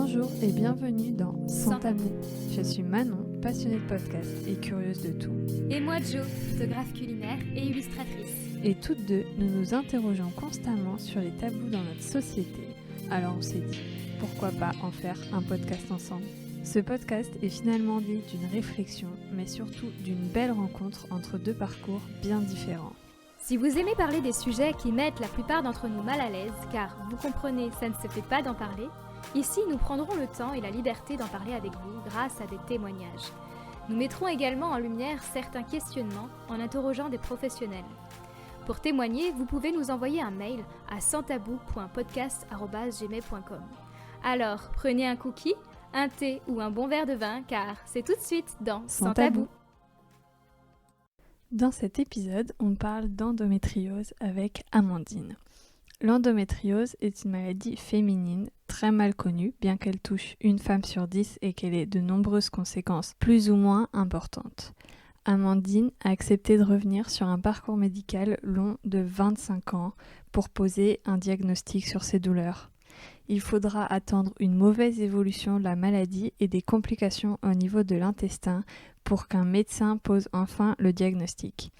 Bonjour et bienvenue dans Sans Tabou. Je suis Manon, passionnée de podcast et curieuse de tout. Et moi Jo, photographe culinaire et illustratrice. Et toutes deux, nous nous interrogeons constamment sur les tabous dans notre société. Alors on s'est dit, pourquoi pas en faire un podcast ensemble ? Ce podcast est finalement né d'une réflexion, mais surtout d'une belle rencontre entre deux parcours bien différents. Si vous aimez parler des sujets qui mettent la plupart d'entre nous mal à l'aise, car vous comprenez, ça ne se fait pas d'en parler, ici nous prendrons le temps et la liberté d'en parler avec vous grâce à des témoignages. Nous mettrons également en lumière certains questionnements en interrogeant des professionnels. Pour témoigner, vous pouvez nous envoyer un mail à sanstabou.podcast@gmail.com. Alors, prenez un cookie, un thé ou un bon verre de vin, car c'est tout de suite dans Sans Tabou. Dans cet épisode, on parle d'endométriose avec Amandine. L'endométriose est une maladie féminine très mal connue, bien qu'elle touche une femme sur 10 et qu'elle ait de nombreuses conséquences plus ou moins importantes. Amandine a accepté de revenir sur un parcours médical long de 25 ans pour poser un diagnostic sur ses douleurs. Il faudra attendre une mauvaise évolution de la maladie et des complications au niveau de l'intestin pour qu'un médecin pose enfin le diagnostic.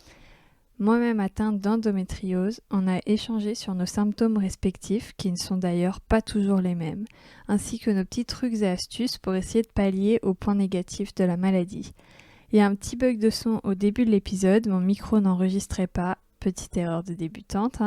Moi-même atteinte d'endométriose, on a échangé sur nos symptômes respectifs, qui ne sont d'ailleurs pas toujours les mêmes, ainsi que nos petits trucs et astuces pour essayer de pallier aux points négatifs de la maladie. Il y a un petit bug de son au début de l'épisode, mon micro n'enregistrait pas, petite erreur de débutante,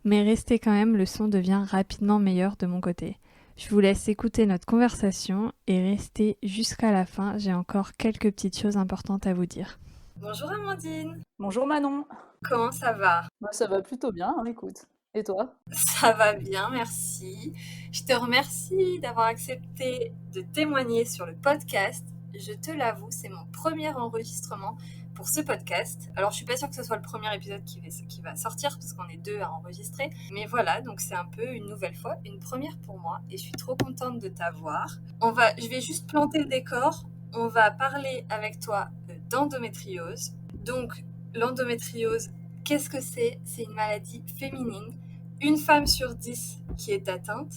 mais restez quand même, le son devient rapidement meilleur de mon côté. Je vous laisse écouter notre conversation et restez jusqu'à la fin, j'ai encore quelques petites choses importantes à vous dire. Bonjour Amandine. Bonjour Manon. Comment ça va ? Ça va plutôt bien, écoute. Et toi ? Ça va bien, merci. Je te remercie d'avoir accepté de témoigner sur le podcast. Je te l'avoue, c'est mon premier enregistrement pour ce podcast. Alors, je suis pas sûre que ce soit le premier épisode qui va sortir, parce qu'on est deux à enregistrer. Mais voilà, donc c'est un peu une nouvelle fois, une première pour moi. Et je suis trop contente de t'avoir. Je vais juste planter le décor. On va parler avec toi d'endométriose. Donc, l'endométriose, qu'est-ce que c'est ? C'est une maladie féminine. Une femme sur 10 qui est atteinte.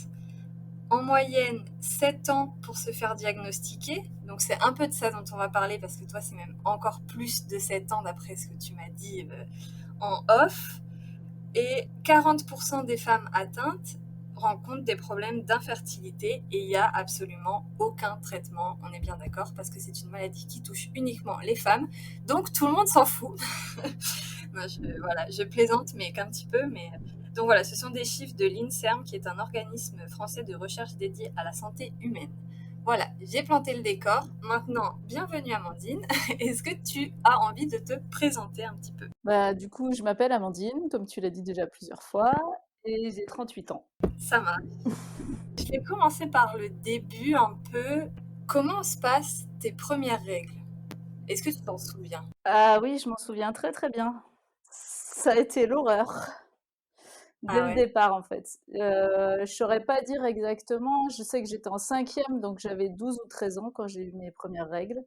En moyenne, 7 ans pour se faire diagnostiquer. Donc, c'est un peu de ça dont on va parler, parce que toi, c'est même encore plus de 7 ans d'après ce que tu m'as dit en off. Et 40% des femmes atteintes rencontrent des problèmes d'infertilité et il n'y a absolument aucun traitement, on est bien d'accord, parce que c'est une maladie qui touche uniquement les femmes, donc tout le monde s'en fout. Moi, je plaisante, mais qu'un petit peu. Donc voilà, ce sont des chiffres de l'INSERM, qui est un organisme français de recherche dédié à la santé humaine. Voilà, j'ai planté le décor. Maintenant, bienvenue Amandine. Est-ce que tu as envie de te présenter un petit peu ? Du coup, je m'appelle Amandine, comme tu l'as dit déjà plusieurs fois, et j'ai 38 ans. Ça marche. Je vais commencer par le début un peu. Comment se passent tes premières règles ? Est-ce que tu t'en souviens ? Ah oui, je m'en souviens très très bien. Ça a été l'horreur. Dès le départ, en fait. Je saurais pas dire exactement. Je sais que j'étais en 5e, donc j'avais 12 ou 13 ans quand j'ai eu mes premières règles.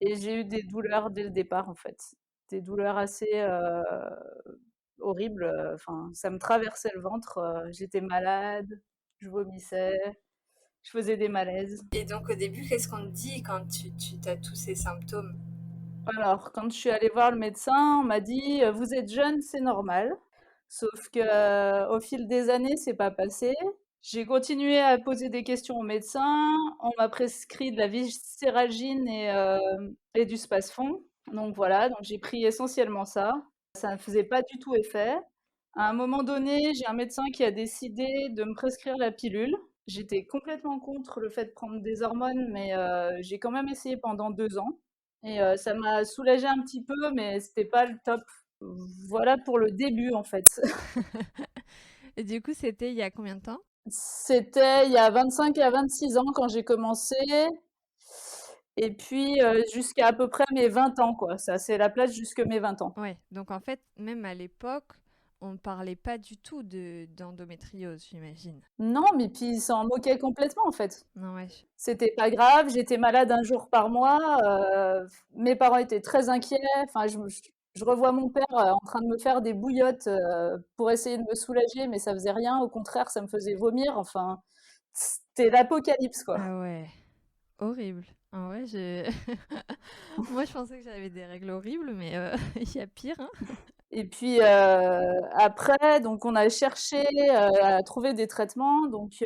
Et j'ai eu des douleurs dès le départ, en fait. Des douleurs assez horribles. Enfin, ça me traversait le ventre. J'étais malade, je vomissais, je faisais des malaises. Et donc au début, qu'est-ce qu'on te dit quand tu as tous ces symptômes ? Alors, quand je suis allée voir le médecin, on m'a dit « Vous êtes jeune, c'est normal ». Sauf que au fil des années, c'est pas passé. J'ai continué à poser des questions au médecin. On m'a prescrit de la viscéralgine et du Spasfon. Donc voilà, donc j'ai pris essentiellement ça. Ça ne faisait pas du tout effet. À un moment donné, j'ai un médecin qui a décidé de me prescrire la pilule. J'étais complètement contre le fait de prendre des hormones, mais j'ai quand même essayé pendant 2 ans. Et ça m'a soulagée un petit peu, mais c'était pas le top. Voilà pour le début, en fait. Et du coup, c'était il y a combien de temps ? C'était il y a 25 à 26 ans quand j'ai commencé. Et puis jusqu'à à peu près mes 20 ans, quoi. Ça, c'est la place jusque mes 20 ans. Ouais, donc en fait, même à l'époque, on ne parlait pas du tout d'endométriose, j'imagine. Non, mais puis ils s'en moquaient complètement, en fait. Non, ouais. C'était pas grave, j'étais malade un jour par mois. Mes parents étaient très inquiets. Enfin, je revois mon père en train de me faire des bouillottes pour essayer de me soulager, mais ça faisait rien. Au contraire, ça me faisait vomir. Enfin, c'était l'apocalypse, quoi. Ah ouais, horrible. En vrai, moi, je pensais que j'avais des règles horribles, mais il y a pire, hein. Et puis après, donc on a cherché à trouver des traitements. Donc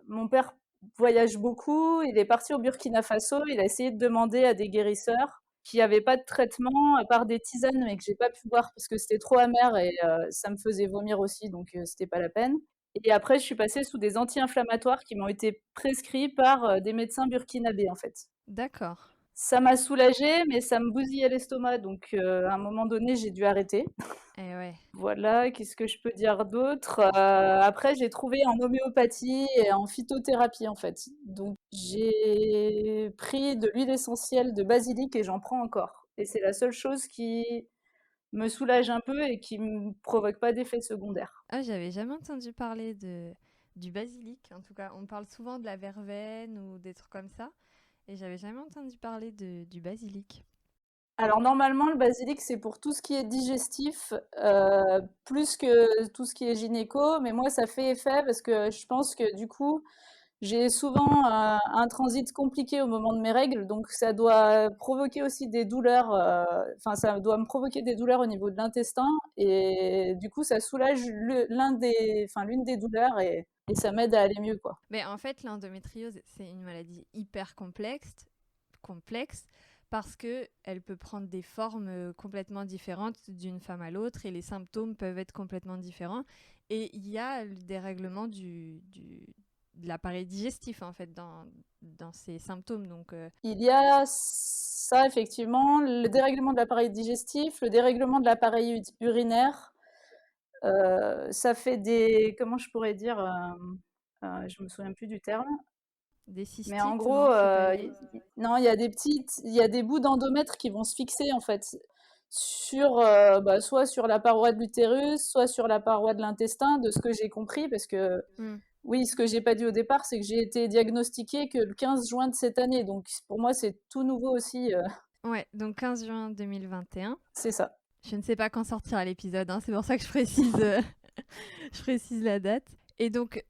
mon père voyage beaucoup, il est parti au Burkina Faso, il a essayé de demander à des guérisseurs qui n'avaient pas de traitement à part des tisanes, mais que j'ai pas pu boire parce que c'était trop amer et ça me faisait vomir aussi, donc c'était pas la peine. Et après, je suis passée sous des anti-inflammatoires qui m'ont été prescrits par des médecins burkinabés, en fait. D'accord. Ça m'a soulagée, mais ça me bousillait l'estomac, donc à un moment donné, j'ai dû arrêter. Eh ouais. Voilà, qu'est-ce que je peux dire d'autre? Après, j'ai trouvé en homéopathie et en phytothérapie, en fait. Donc j'ai pris de l'huile essentielle de basilic et j'en prends encore. Et c'est la seule chose qui me soulage un peu et qui me provoque pas d'effets secondaires. Ah, j'avais jamais entendu parler du basilic. En tout cas, on parle souvent de la verveine ou des trucs comme ça. Et j'avais jamais entendu parler du basilic. Alors normalement, le basilic, c'est pour tout ce qui est digestif, plus que tout ce qui est gynéco. Mais moi, ça fait effet parce que je pense que du coup, j'ai souvent un transit compliqué au moment de mes règles, donc ça doit provoquer aussi des douleurs. Enfin, ça doit me provoquer des douleurs au niveau de l'intestin, et du coup, ça soulage l'une des douleurs et ça m'aide à aller mieux, quoi. Mais en fait, l'endométriose, c'est une maladie hyper complexe parce que elle peut prendre des formes complètement différentes d'une femme à l'autre et les symptômes peuvent être complètement différents. Et il y a le dérèglement de l'appareil digestif en fait dans ces symptômes. Donc, Il y a ça, effectivement, le dérèglement de l'appareil digestif, le dérèglement de l'appareil urinaire. Ça fait des, comment je pourrais dire, je me souviens plus du terme. des Mais en cystites, gros, non, c'est pas lié. non, il y a des bouts d'endomètre qui vont se fixer en fait sur, soit sur la paroi de l'utérus, soit sur la paroi de l'intestin, de ce que j'ai compris, parce que Hmm. oui, ce que j'ai pas dit au départ, c'est que j'ai été diagnostiquée que le 15 juin de cette année, donc pour moi c'est tout nouveau aussi. Ouais, donc 15 juin 2021. C'est ça. Je ne sais pas quand sortira l'épisode, hein, c'est pour ça que je précise, je précise la date. Et donc,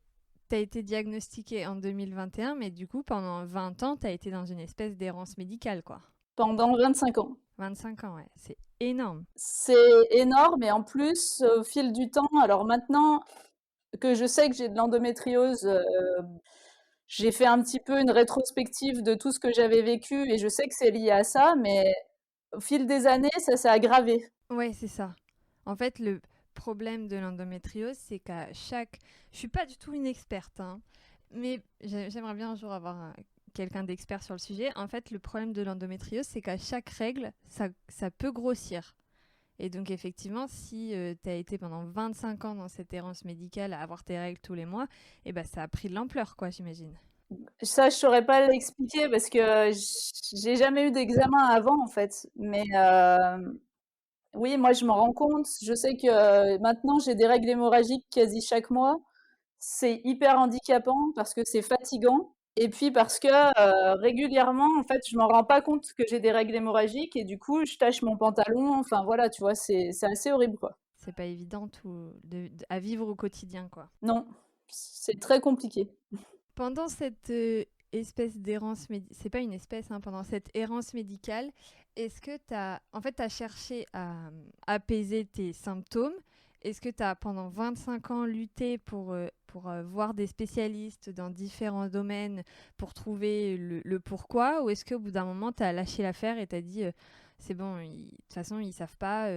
tu as été diagnostiquée en 2021, mais du coup, pendant 20 ans, tu as été dans une espèce d'errance médicale, quoi. Pendant 25 ans. 25 ans, ouais, c'est énorme. C'est énorme, et en plus, au fil du temps, alors maintenant que je sais que j'ai de l'endométriose, j'ai fait un petit peu une rétrospective de tout ce que j'avais vécu et je sais que c'est lié à ça, mais au fil des années, ça s'est aggravé. Ouais, c'est ça. En fait, le problème de l'endométriose, c'est qu'à chaque... Je suis pas du tout une experte, hein, mais j'aimerais bien un jour avoir quelqu'un d'expert sur le sujet. En fait, le problème de l'endométriose, c'est qu'à chaque règle, ça peut grossir. Et donc, effectivement, si tu as été pendant 25 ans dans cette errance médicale à avoir tes règles tous les mois, eh ben, ça a pris de l'ampleur, quoi, j'imagine. Ça, je saurais pas l'expliquer parce que j'ai jamais eu d'examen avant, en fait. Mais oui, moi, je m'en rends compte. Je sais que maintenant, j'ai des règles hémorragiques quasi chaque mois. C'est hyper handicapant parce que c'est fatigant. Et puis parce que régulièrement, en fait, je m'en rends pas compte que j'ai des règles hémorragiques et du coup, je tâche mon pantalon. Enfin voilà, tu vois, c'est assez horrible, quoi. C'est pas évident à vivre au quotidien, quoi. Non, c'est très compliqué. Pendant cette espèce d'errance médicale, c'est pas une espèce, hein, pendant cette errance médicale, est-ce que tu as, en fait, t'as cherché à apaiser tes symptômes? Est-ce que tu as, pendant 25 ans, lutté pour voir des spécialistes dans différents domaines pour trouver le pourquoi? Ou est-ce qu'au bout d'un moment, tu as lâché l'affaire et tu as dit, c'est bon, de toute façon, ils savent pas,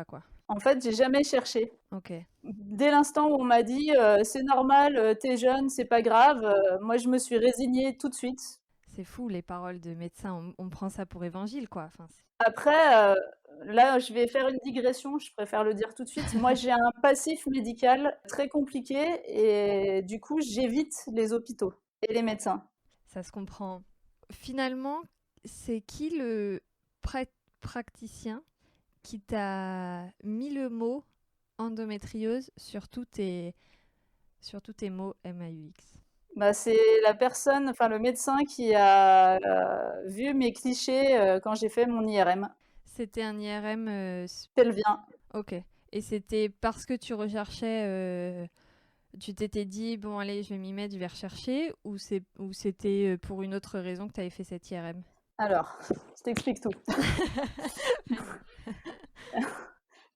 quoi. En fait, j'ai jamais cherché. Ok. Dès l'instant où on m'a dit c'est normal, t'es jeune, c'est pas grave, moi je me suis résignée tout de suite. C'est fou, les paroles de médecins. On prend ça pour évangile, quoi. Enfin, Après, là, je vais faire une digression, je préfère le dire tout de suite. Moi, j'ai un passif médical très compliqué et du coup, j'évite les hôpitaux et les médecins. ça se comprend. Finalement, c'est qui le praticien qui t'a mis le mot endométriose sur tous tes mots MAUX? Bah, c'est la personne, enfin le médecin qui a vu mes clichés quand j'ai fait mon IRM C'était un IRM. pelvien. Ok. Et c'était parce que tu recherchais Tu t'étais dit, bon, allez, je vais m'y mettre, je vais rechercher, ou c'était pour une autre raison que tu avais fait cette IRM? Alors, je t'explique tout.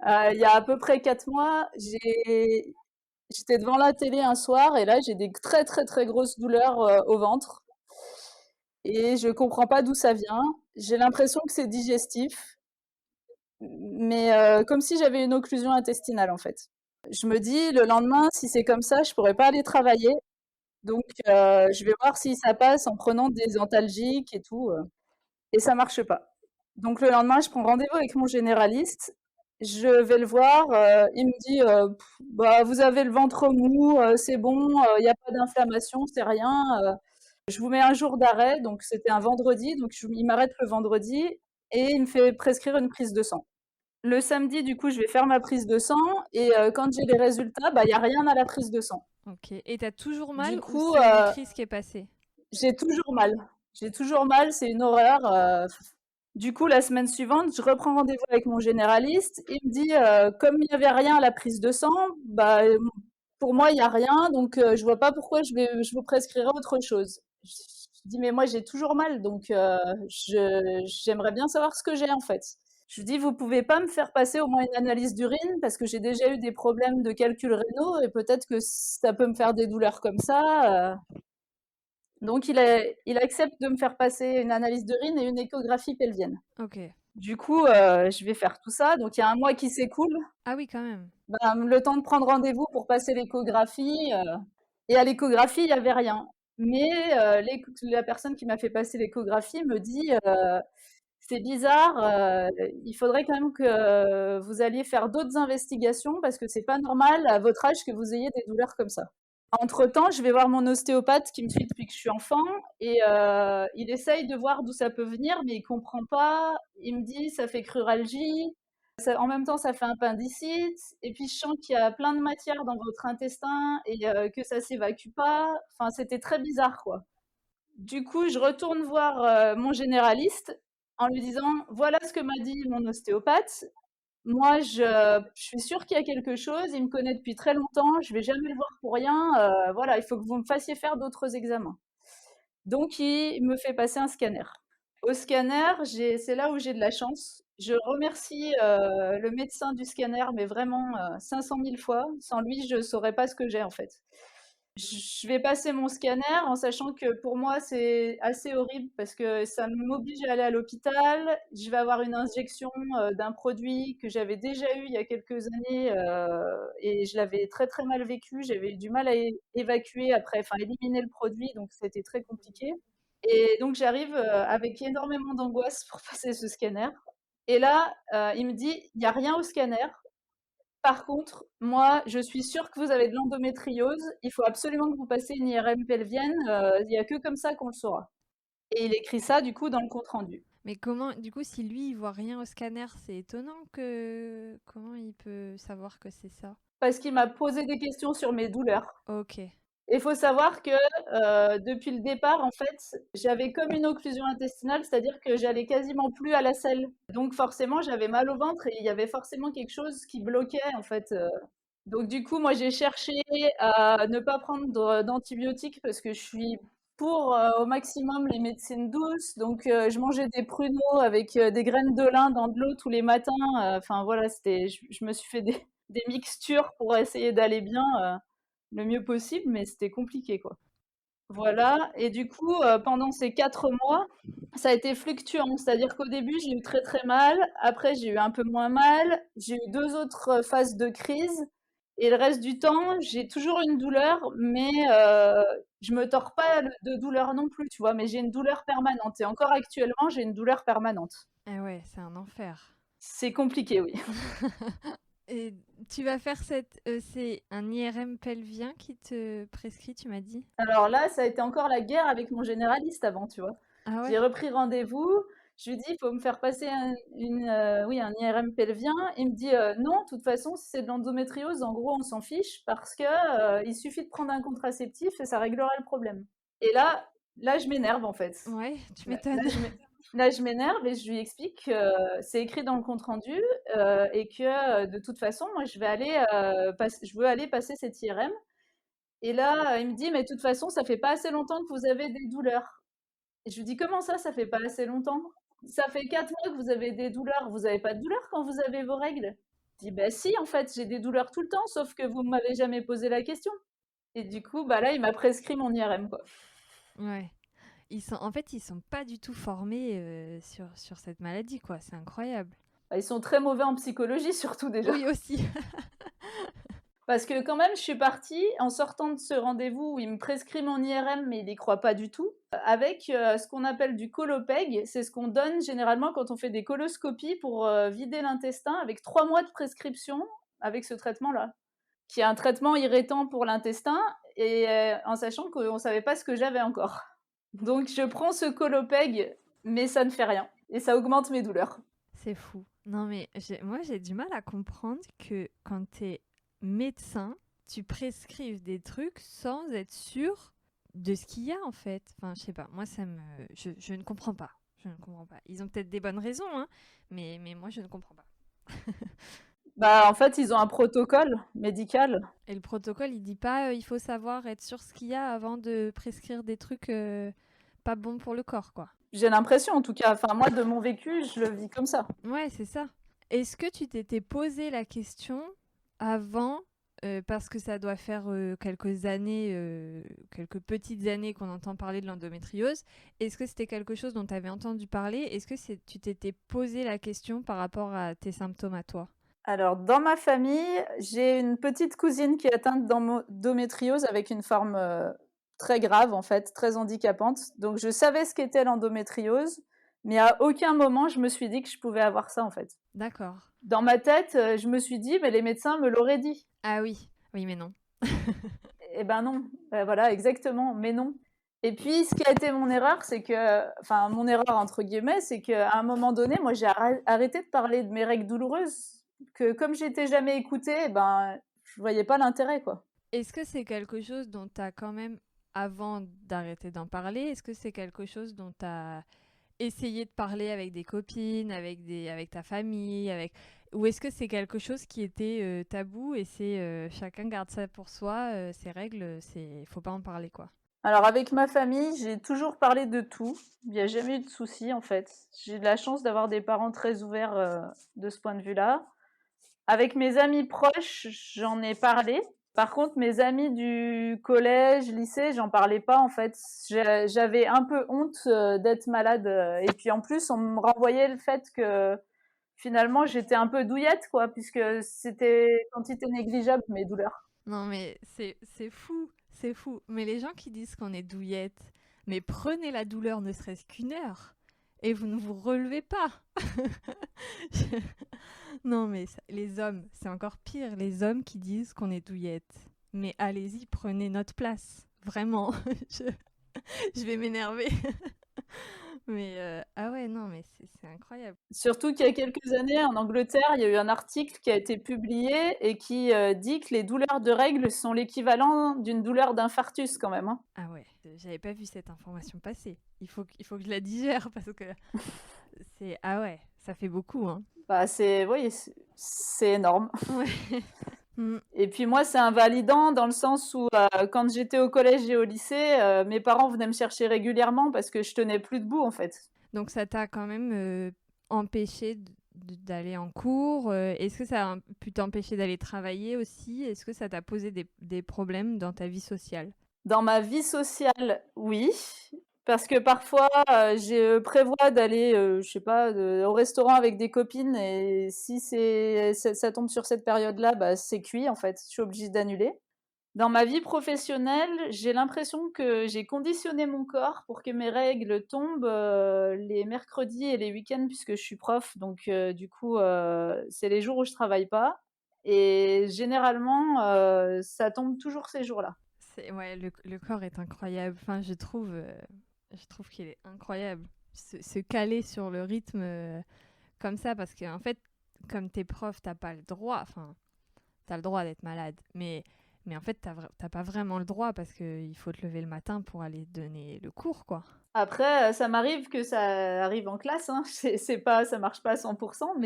Vas-y. Il y a à peu près 4 mois, j'étais devant la télé un soir et là, j'ai des très, très, très grosses douleurs, au ventre et je comprends pas d'où ça vient. J'ai l'impression que c'est digestif, mais comme si j'avais une occlusion intestinale, en fait. Je me dis: «Le lendemain, si c'est comme ça, je pourrais pas aller travailler, donc je vais voir si ça passe en prenant des antalgiques et tout», et ça marche pas. Donc le lendemain, je prends rendez-vous avec mon généraliste. Je vais le voir. Il me dit bah, vous avez le ventre mou, c'est bon, il n'y a pas d'inflammation, c'est rien. Je vous mets un jour d'arrêt. Donc c'était un vendredi. Donc il m'arrête le vendredi et il me fait prescrire une prise de sang. Le samedi, du coup, je vais faire ma prise de sang et quand j'ai les résultats, bah, il n'y a rien à la prise de sang. Ok. Et t'as toujours mal Du ou coup, c'est une crise qui est passée? j'ai toujours mal. J'ai toujours mal, c'est une horreur. Du coup, la semaine suivante, je reprends rendez-vous avec mon généraliste. Il me dit, comme il n'y avait rien à la prise de sang, bah, pour moi, il n'y a rien, donc je vois pas pourquoi je vous prescrirai autre chose. Je dis, mais moi, j'ai toujours mal, donc j'aimerais bien savoir ce que j'ai en fait. Je lui dis, vous pouvez pas me faire passer au moins une analyse d'urine parce que j'ai déjà eu des problèmes de calcul rénaux et peut-être que ça peut me faire des douleurs comme ça. Donc, il accepte de me faire passer une analyse d'urine et une échographie pelvienne. Ok. Du coup, je vais faire tout ça. Donc, il y a un mois qui s'écoule. Ah oui, quand même. Ben, le temps de prendre rendez-vous pour passer l'échographie. Et à l'échographie, il n'y avait rien. Mais la personne qui m'a fait passer l'échographie me dit c'est bizarre, il faudrait quand même que vous alliez faire d'autres investigations parce que c'est pas normal à votre âge que vous ayez des douleurs comme ça. Entre-temps, je vais voir mon ostéopathe qui me suit depuis que je suis enfant et il essaye de voir d'où ça peut venir, mais il comprend pas. Il me dit ça fait cruralgie, en même temps ça fait appendicite, et puis je sens qu'il y a plein de matière dans votre intestin et que ça s'évacue pas. Enfin, c'était très bizarre, quoi. Du coup, je retourne voir mon généraliste en lui disant voilà ce que m'a dit mon ostéopathe. Moi, je suis sûre qu'il y a quelque chose. Il me connaît depuis très longtemps. Je vais jamais le voir pour rien. Voilà, il faut que vous me fassiez faire d'autres examens. Donc, il me fait passer un scanner. Au scanner, c'est là où j'ai de la chance. Je remercie le médecin du scanner, mais vraiment 500 000 fois. Sans lui, je saurais pas ce que j'ai en fait. Je vais passer mon scanner en sachant que pour moi c'est assez horrible parce que ça m'oblige à aller à l'hôpital. Je vais avoir une injection d'un produit que j'avais déjà eu il y a quelques années et je l'avais très très mal vécu. J'avais eu du mal à évacuer après, enfin éliminer le produit, donc c'était très compliqué. Et donc j'arrive avec énormément d'angoisse pour passer ce scanner. Et là, il me dit, il n'y a rien au scanner. Par contre, moi, je suis sûre que vous avez de l'endométriose. Il faut absolument que vous passiez une IRM pelvienne. Il n'y a que comme ça qu'on le saura. Et il écrit ça, du coup, dans le compte-rendu. Mais comment, du coup, si lui, il voit rien au scanner, c'est étonnant que... Comment il peut savoir que c'est ça? Parce qu'il m'a posé des questions sur mes douleurs. Ok. Il faut savoir que depuis le départ, en fait, j'avais comme une occlusion intestinale, c'est-à-dire que j'allais quasiment plus à la selle. Donc forcément, j'avais mal au ventre et il y avait forcément quelque chose qui bloquait, en fait. Donc du coup, moi, j'ai cherché à ne pas prendre d'antibiotiques parce que je suis pour au maximum les médecines douces. Donc je mangeais des pruneaux avec des graines de lin dans de l'eau tous les matins. Enfin voilà, je me suis fait des mixtures pour essayer d'aller bien le mieux possible, mais c'était compliqué, quoi. Voilà, et du coup, pendant ces 4 mois, ça a été fluctuant. C'est-à-dire qu'au début, j'ai eu très, très mal. Après, j'ai eu un peu moins mal. J'ai eu 2 autres phases de crise et le reste du temps, j'ai toujours une douleur, mais je me tords pas de douleur non plus, tu vois? Mais j'ai une douleur permanente et encore actuellement, j'ai une douleur permanente. Ah ouais, c'est un enfer. C'est compliqué, oui. Et tu vas faire c'est un IRM pelvien qui te prescrit, tu m'as dit? Alors là, ça a été encore la guerre avec mon généraliste avant, tu vois? Ah J'ai ouais? repris rendez-vous. Je lui dis, il faut me faire passer un IRM pelvien. Il me dit, non, de toute façon, si c'est de l'endométriose, en gros, on s'en fiche parce que il suffit de prendre un contraceptif et ça réglera le problème. Et là, je m'énerve en fait. Ouais, tu Là, m'étonnes. là, je m'énerve et je lui explique que c'est écrit dans le compte rendu et que de toute façon, moi, je veux aller passer cette IRM. Et là, il me dit: «Mais de toute façon, ça fait pas assez longtemps que vous avez des douleurs». Et je lui dis: «Comment ça fait pas assez longtemps? Ça fait 4 mois que vous avez des douleurs. Vous avez pas de douleurs quand vous avez vos règles?» Je dis: «Bah si, en fait, j'ai des douleurs tout le temps, sauf que vous m'avez jamais posé la question». Et du coup, bah là, il m'a prescrit mon IRM, quoi. Ouais. En fait, ils sont pas du tout formés sur cette maladie, quoi. C'est incroyable. Bah, ils sont très mauvais en psychologie, surtout déjà. Oui, aussi. Parce que quand même, je suis partie en sortant de ce rendez-vous où il me prescrit mon IRM, mais il y croit pas du tout, avec ce qu'on appelle du Colopeg. C'est ce qu'on donne généralement quand on fait des coloscopies pour vider l'intestin, avec 3 mois de prescription avec ce traitement-là, qui est un traitement irritant pour l'intestin, et en sachant qu'on savait pas ce que j'avais encore. Donc je prends ce Colopeg, mais ça ne fait rien, et ça augmente mes douleurs. C'est fou. Non, mais moi, j'ai du mal à comprendre que quand t'es médecin, tu prescrives des trucs sans être sûr de ce qu'il y a, en fait. Enfin, je sais pas. Moi, je ne comprends pas. Je ne comprends pas. Ils ont peut-être des bonnes raisons, hein, mais moi, je ne comprends pas. Bah en fait, ils ont un protocole médical. Et le protocole, il dit pas il faut savoir être sûr ce qu'il y a avant de prescrire des trucs pas bons pour le corps, quoi. J'ai l'impression, en tout cas. Enfin, moi, de mon vécu, je le vis comme ça. Ouais, c'est ça. Est-ce que tu t'étais posé la question avant, parce que ça doit faire quelques années, quelques petites années qu'on entend parler de l'endométriose, est-ce que c'était quelque chose dont tu avais entendu parler? Est-ce que tu t'étais posé la question par rapport à tes symptômes à toi? Alors, dans ma famille, j'ai une petite cousine qui est atteinte d'endométriose avec une forme très grave, en fait, très handicapante. Donc, je savais ce qu'était l'endométriose, mais à aucun moment, je me suis dit que je pouvais avoir ça, en fait. D'accord. Dans ma tête, je me suis dit, mais les médecins me l'auraient dit. Ah oui, oui, mais non. Eh ben non, voilà, exactement, mais non. Et puis, ce qui a été mon erreur, c'est que, enfin, mon erreur entre guillemets, c'est qu'à un moment donné, moi, j'ai arrêté de parler de mes règles douloureuses, que comme j'étais jamais écoutée, eh ben, je voyais pas l'intérêt, quoi. Est-ce que c'est quelque chose dont tu as quand même, avant d'arrêter d'en parler, est-ce que c'est quelque chose dont tu as essayé de parler avec des copines, avec ta famille, ou est-ce que c'est quelque chose qui était tabou et c'est chacun garde ça pour soi, ces règles, faut pas en parler, quoi. Alors, avec ma famille, j'ai toujours parlé de tout. Il n'y a jamais eu de souci, en fait. J'ai de la chance d'avoir des parents très ouverts de ce point de vue-là. Avec mes amis proches, j'en ai parlé. Par contre, mes amis du collège, lycée, j'en parlais pas en fait. J'avais un peu honte d'être malade. Et puis en plus, on me renvoyait le fait que finalement, j'étais un peu douillette, quoi, puisque c'était quantité négligeable mes douleurs. Non, mais c'est fou, c'est fou. Mais les gens qui disent qu'on est douillette, mais prenez la douleur ne serait-ce qu'une heure et vous ne vous relevez pas. Je- Non, mais les hommes, c'est encore pire, les hommes qui disent qu'on est douillette. Mais allez-y, prenez notre place. Vraiment, je, je vais m'énerver. Mais ah ouais, non, mais c'est incroyable. Surtout qu'il y a quelques années, en Angleterre, il y a eu un article qui a été publié et qui dit que les douleurs de règles sont l'équivalent d'une douleur d'infarctus quand même, hein. Ah ouais, j'avais pas vu cette information passer. Il faut que je la digère parce que c'est ah ouais, ça fait beaucoup, hein. Bah, oui, c'est énorme. Ouais. Mm. Et puis moi, c'est invalidant dans le sens où quand j'étais au collège et au lycée, mes parents venaient me chercher régulièrement parce que je tenais plus debout en fait. Donc ça t'a quand même empêché d'aller en cours. Est-ce que ça a pu t'empêcher d'aller travailler aussi? Est-ce que ça t'a posé des problèmes dans ta vie sociale? Dans ma vie sociale, oui. Parce que parfois, je prévois d'aller, je sais pas, au restaurant avec des copines et si ça tombe sur cette période-là, bah, c'est cuit en fait. Je suis obligée d'annuler. Dans ma vie professionnelle, j'ai l'impression que j'ai conditionné mon corps pour que mes règles tombent les mercredis et les week-ends puisque je suis prof. Donc, du coup, c'est les jours où je travaille pas. Et généralement, ça tombe toujours ces jours-là. Ouais, le corps est incroyable. Enfin, je trouve qu'il est incroyable. Se caler sur le rythme comme ça, parce qu'en fait, comme t'es prof, t'as pas le droit. Enfin, t'as le droit d'être malade, mais en fait, t'as pas vraiment le droit parce qu'il faut te lever le matin pour aller donner le cours, quoi. Après, ça m'arrive que ça arrive en classe, hein. C'est pas, ça marche pas à 100%,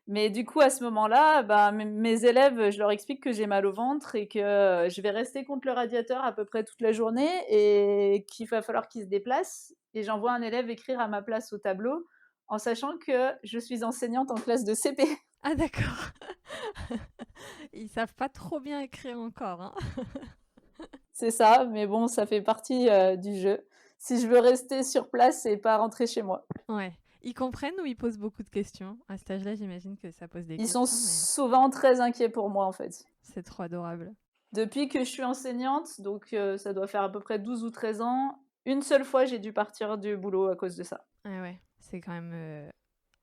mais du coup, à ce moment-là, bah, mes élèves, je leur explique que j'ai mal au ventre et que je vais rester contre le radiateur à peu près toute la journée et qu'il va falloir qu'ils se déplacent. Et j'envoie un élève écrire à ma place au tableau en sachant que je suis enseignante en classe de CP. Ah d'accord. Ils savent pas trop bien écrire encore, hein. C'est ça, mais bon, ça fait partie du jeu. Si je veux rester sur place et pas rentrer chez moi. Ouais. Ils comprennent ou ils posent beaucoup de questions? À cet âge-là, j'imagine que ça pose des Ils sont questions, mais souvent très inquiets pour moi, en fait. c'est trop adorable. Depuis que je suis enseignante, donc ça doit faire à peu près 12 ou 13 ans, une seule fois j'ai dû partir du boulot à cause de ça. Ah ouais, c'est quand même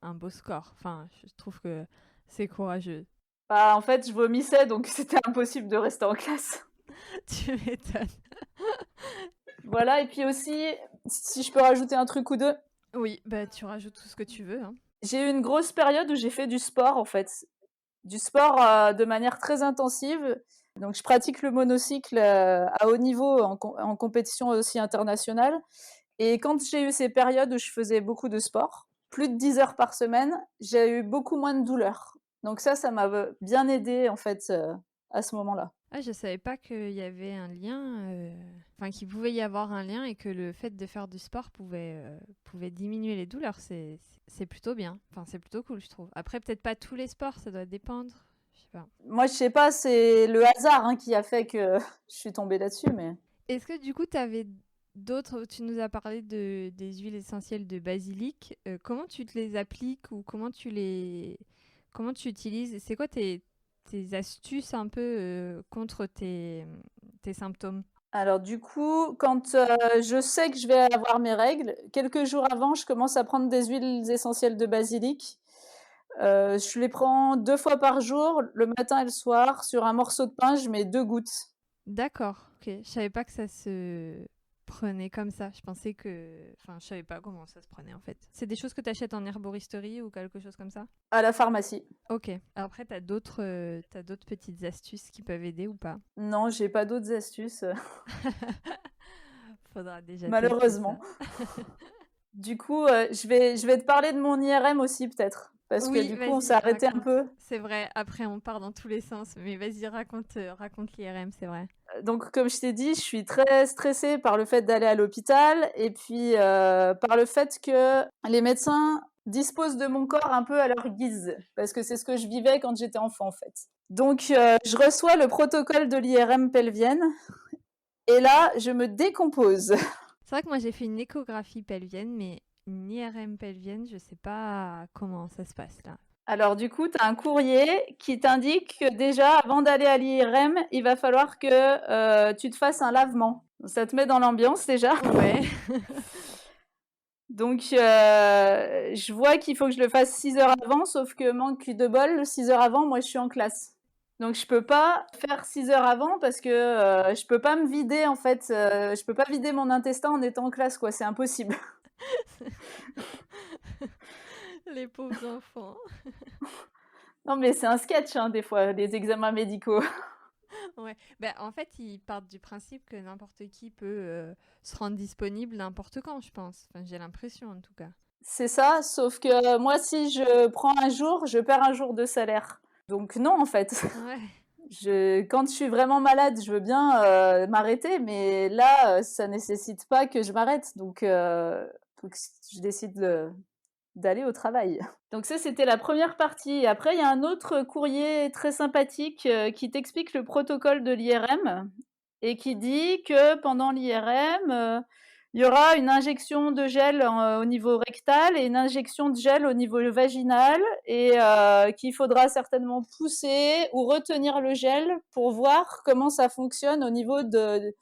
un beau score. Enfin, je trouve que c'est courageux. Bah, en fait, je vomissais, donc c'était impossible de rester en classe. Tu m'étonnes. Voilà, et puis aussi, si je peux rajouter un truc ou deux, Oui, bah tu rajoutes tout ce que tu veux, hein. j'ai eu une grosse période où j'ai fait du sport, en fait. Du sport de manière très intensive. Donc, je pratique le monocycle à haut niveau en compétition aussi internationale. Et quand j'ai eu ces périodes où je faisais beaucoup de sport, plus de 10 heures par semaine, j'ai eu beaucoup moins de douleurs. Donc ça m'a bien aidé en fait à ce moment-là. Ah, je savais pas qu'il y avait un lien, enfin qu'il pouvait y avoir un lien et que le fait de faire du sport pouvait diminuer les douleurs. C'est plutôt bien. Enfin, c'est plutôt cool, je trouve. Après, peut-être pas tous les sports, ça doit dépendre. Je sais pas. Moi, je sais pas, c'est le hasard qui a fait que je suis tombée là-dessus, mais Est-ce que du coup, tu avais d'autres, tu nous as parlé des huiles essentielles de basilic. Comment tu te les appliques ou comment tu utilises? C'est quoi tes astuces un peu contre tes symptômes? alors du coup, quand je sais que je vais avoir mes règles, quelques jours avant, je commence à prendre des huiles essentielles de basilic. Je les prends 2 fois par jour, le matin et le soir. Sur un morceau de pain, je mets 2 gouttes. D'accord, ok. Je savais pas que ça se prenait comme ça. Je pensais que... Enfin, je savais pas comment ça se prenait en fait. C'est des choses que tu achètes en herboristerie ou quelque chose comme ça? À la pharmacie. Ok. Après, t'as d'autres petites astuces qui peuvent aider ou pas? Non, j'ai pas d'autres astuces, Faudra déjà tester ça. malheureusement. Du coup, je vais te parler de mon IRM aussi peut-être, parce que Oui, du coup, on s'est vas-y, arrêté un raconte. peu. C'est vrai, après on part dans tous les sens, mais vas-y, raconte l'IRM, c'est vrai. Donc, comme je t'ai dit, je suis très stressée par le fait d'aller à l'hôpital et puis par le fait que les médecins disposent de mon corps un peu à leur guise, parce que c'est ce que je vivais quand j'étais enfant en fait. Donc, je reçois le protocole de l'IRM pelvienne et là, je me décompose. C'est vrai que moi j'ai fait une échographie pelvienne, mais une IRM pelvienne, je sais pas comment ça se passe là. Alors du coup, tu as un courrier qui t'indique que déjà, avant d'aller à l'IRM, il va falloir que tu te fasses un lavement. Ça te met dans l'ambiance déjà. Ouais. Donc, je vois qu'il faut que je le fasse 6 heures avant, sauf que manque de bol, 6 heures avant, moi je suis en classe. Donc je peux pas faire 6 heures avant parce que je peux pas me vider en fait, je peux pas vider mon intestin en étant en classe quoi, c'est impossible. Les pauvres enfants. Non mais c'est un sketch des fois, les examens médicaux. Ouais. Ben, en fait, ils partent du principe que n'importe qui peut se rendre disponible n'importe quand, je pense. Enfin, j'ai l'impression en tout cas. C'est ça, sauf que moi si je prends un jour, je perds un jour de salaire. Donc non en fait. Ouais. Quand je suis vraiment malade, je veux bien m'arrêter, mais là, ça nécessite pas que je m'arrête, donc je décide d'aller au travail. Donc ça, c'était la première partie. Après, il y a un autre courrier très sympathique qui t'explique le protocole de l'IRM et qui dit que pendant l'IRM, il y aura une injection de gel au niveau rectal et une injection de gel au niveau vaginal et qu'il faudra certainement pousser ou retenir le gel pour voir comment ça fonctionne au niveau de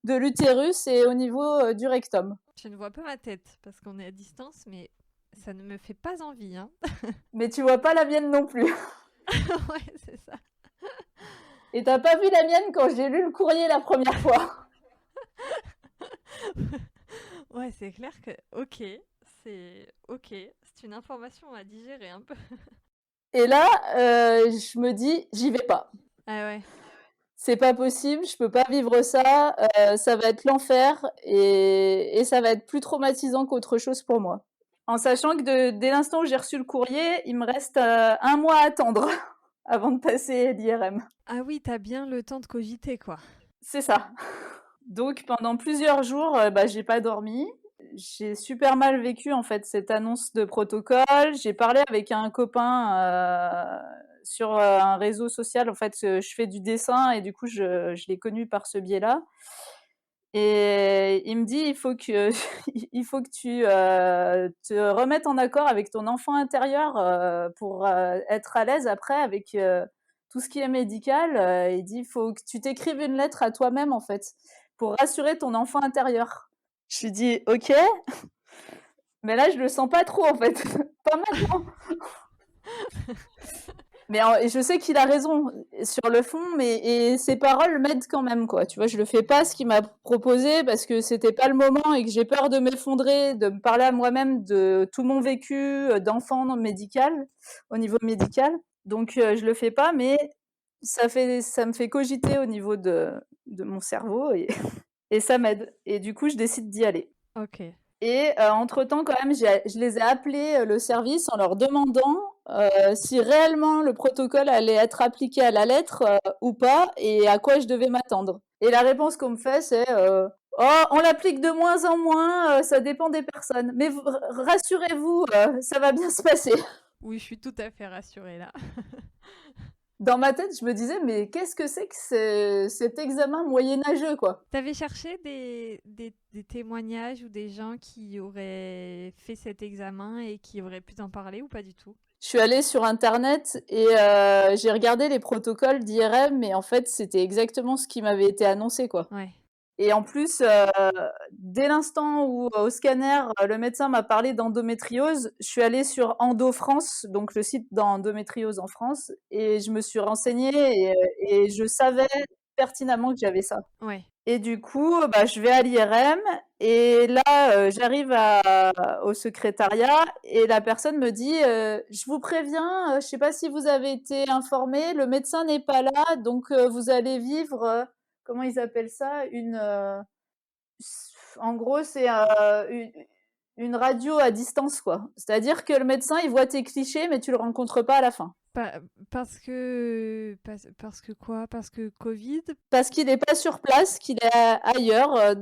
l'utérus et au niveau du rectum. Je ne vois pas ma tête parce qu'on est à distance, mais ça ne me fait pas envie, hein. Mais tu vois pas la mienne non plus. Ouais, c'est ça. Et t'as pas vu la mienne quand j'ai lu le courrier la première fois. Ouais, c'est clair que, ok, c'est une information à digérer un peu. Et là, je me dis, j'y vais pas. Ah ouais. c'est pas possible, je peux pas vivre ça, ça va être l'enfer et ça va être plus traumatisant qu'autre chose pour moi. En sachant que dès l'instant où j'ai reçu le courrier, il me reste 1 mois à attendre avant de passer l'IRM. Ah oui, t'as bien le temps de cogiter, quoi. C'est ça. Donc pendant plusieurs jours, j'ai pas dormi. J'ai super mal vécu en fait cette annonce de protocole. J'ai parlé avec un copain sur un réseau social. En fait, je fais du dessin et du coup, je l'ai connu par ce biais-là. Et il me dit, il faut que tu te remettes en accord avec ton enfant intérieur pour être à l'aise après avec tout ce qui est médical. Il dit, il faut que tu t'écrives une lettre à toi-même en fait pour rassurer ton enfant intérieur. Je lui dis, ok, mais là je le sens pas trop en fait, pas maintenant. Mais je sais qu'il a raison sur le fond, et ses paroles m'aident quand même, quoi. Tu vois, je le fais pas ce qu'il m'a proposé parce que c'était pas le moment et que j'ai peur de m'effondrer, de me parler à moi-même de tout mon vécu d'enfant médical, au niveau médical. Donc je le fais pas, mais ça me fait cogiter au niveau de mon cerveau et ça m'aide. Et du coup, je décide d'y aller. Ok. Et entre-temps, quand même, je les ai appelés, le service, en leur demandant si réellement le protocole allait être appliqué à la lettre ou pas, et à quoi je devais m'attendre. Et la réponse qu'on me fait, c'est oh, on l'applique de moins en moins, ça dépend des personnes. Mais rassurez-vous, ça va bien se passer. Oui, je suis tout à fait rassurée là. Dans ma tête, je me disais, mais qu'est-ce que c'est que cet examen moyenâgeux, quoi? T'avais cherché des témoignages ou des gens qui auraient fait cet examen et qui auraient pu t'en parler ou pas du tout? Je suis allée sur internet et j'ai regardé les protocoles d'IRM, mais en fait, c'était exactement ce qui m'avait été annoncé, quoi. Ouais. Et en plus, dès l'instant où au scanner, le médecin m'a parlé d'endométriose, je suis allée sur Endo France, donc le site d'endométriose en France, et je me suis renseignée et je savais pertinemment que j'avais ça. Ouais. Et du coup, je vais à l'IRM et là, j'arrive au secrétariat et la personne me dit je vous préviens, je sais pas si vous avez été informé, le médecin n'est pas là, donc vous allez vivre, comment ils appellent ça, en gros, c'est une radio à distance, quoi. C'est-à-dire que le médecin, il voit tes clichés, mais tu le rencontres pas à la fin. Parce que quoi? Parce que Covid? Parce qu'il n'est pas sur place, qu'il est ailleurs,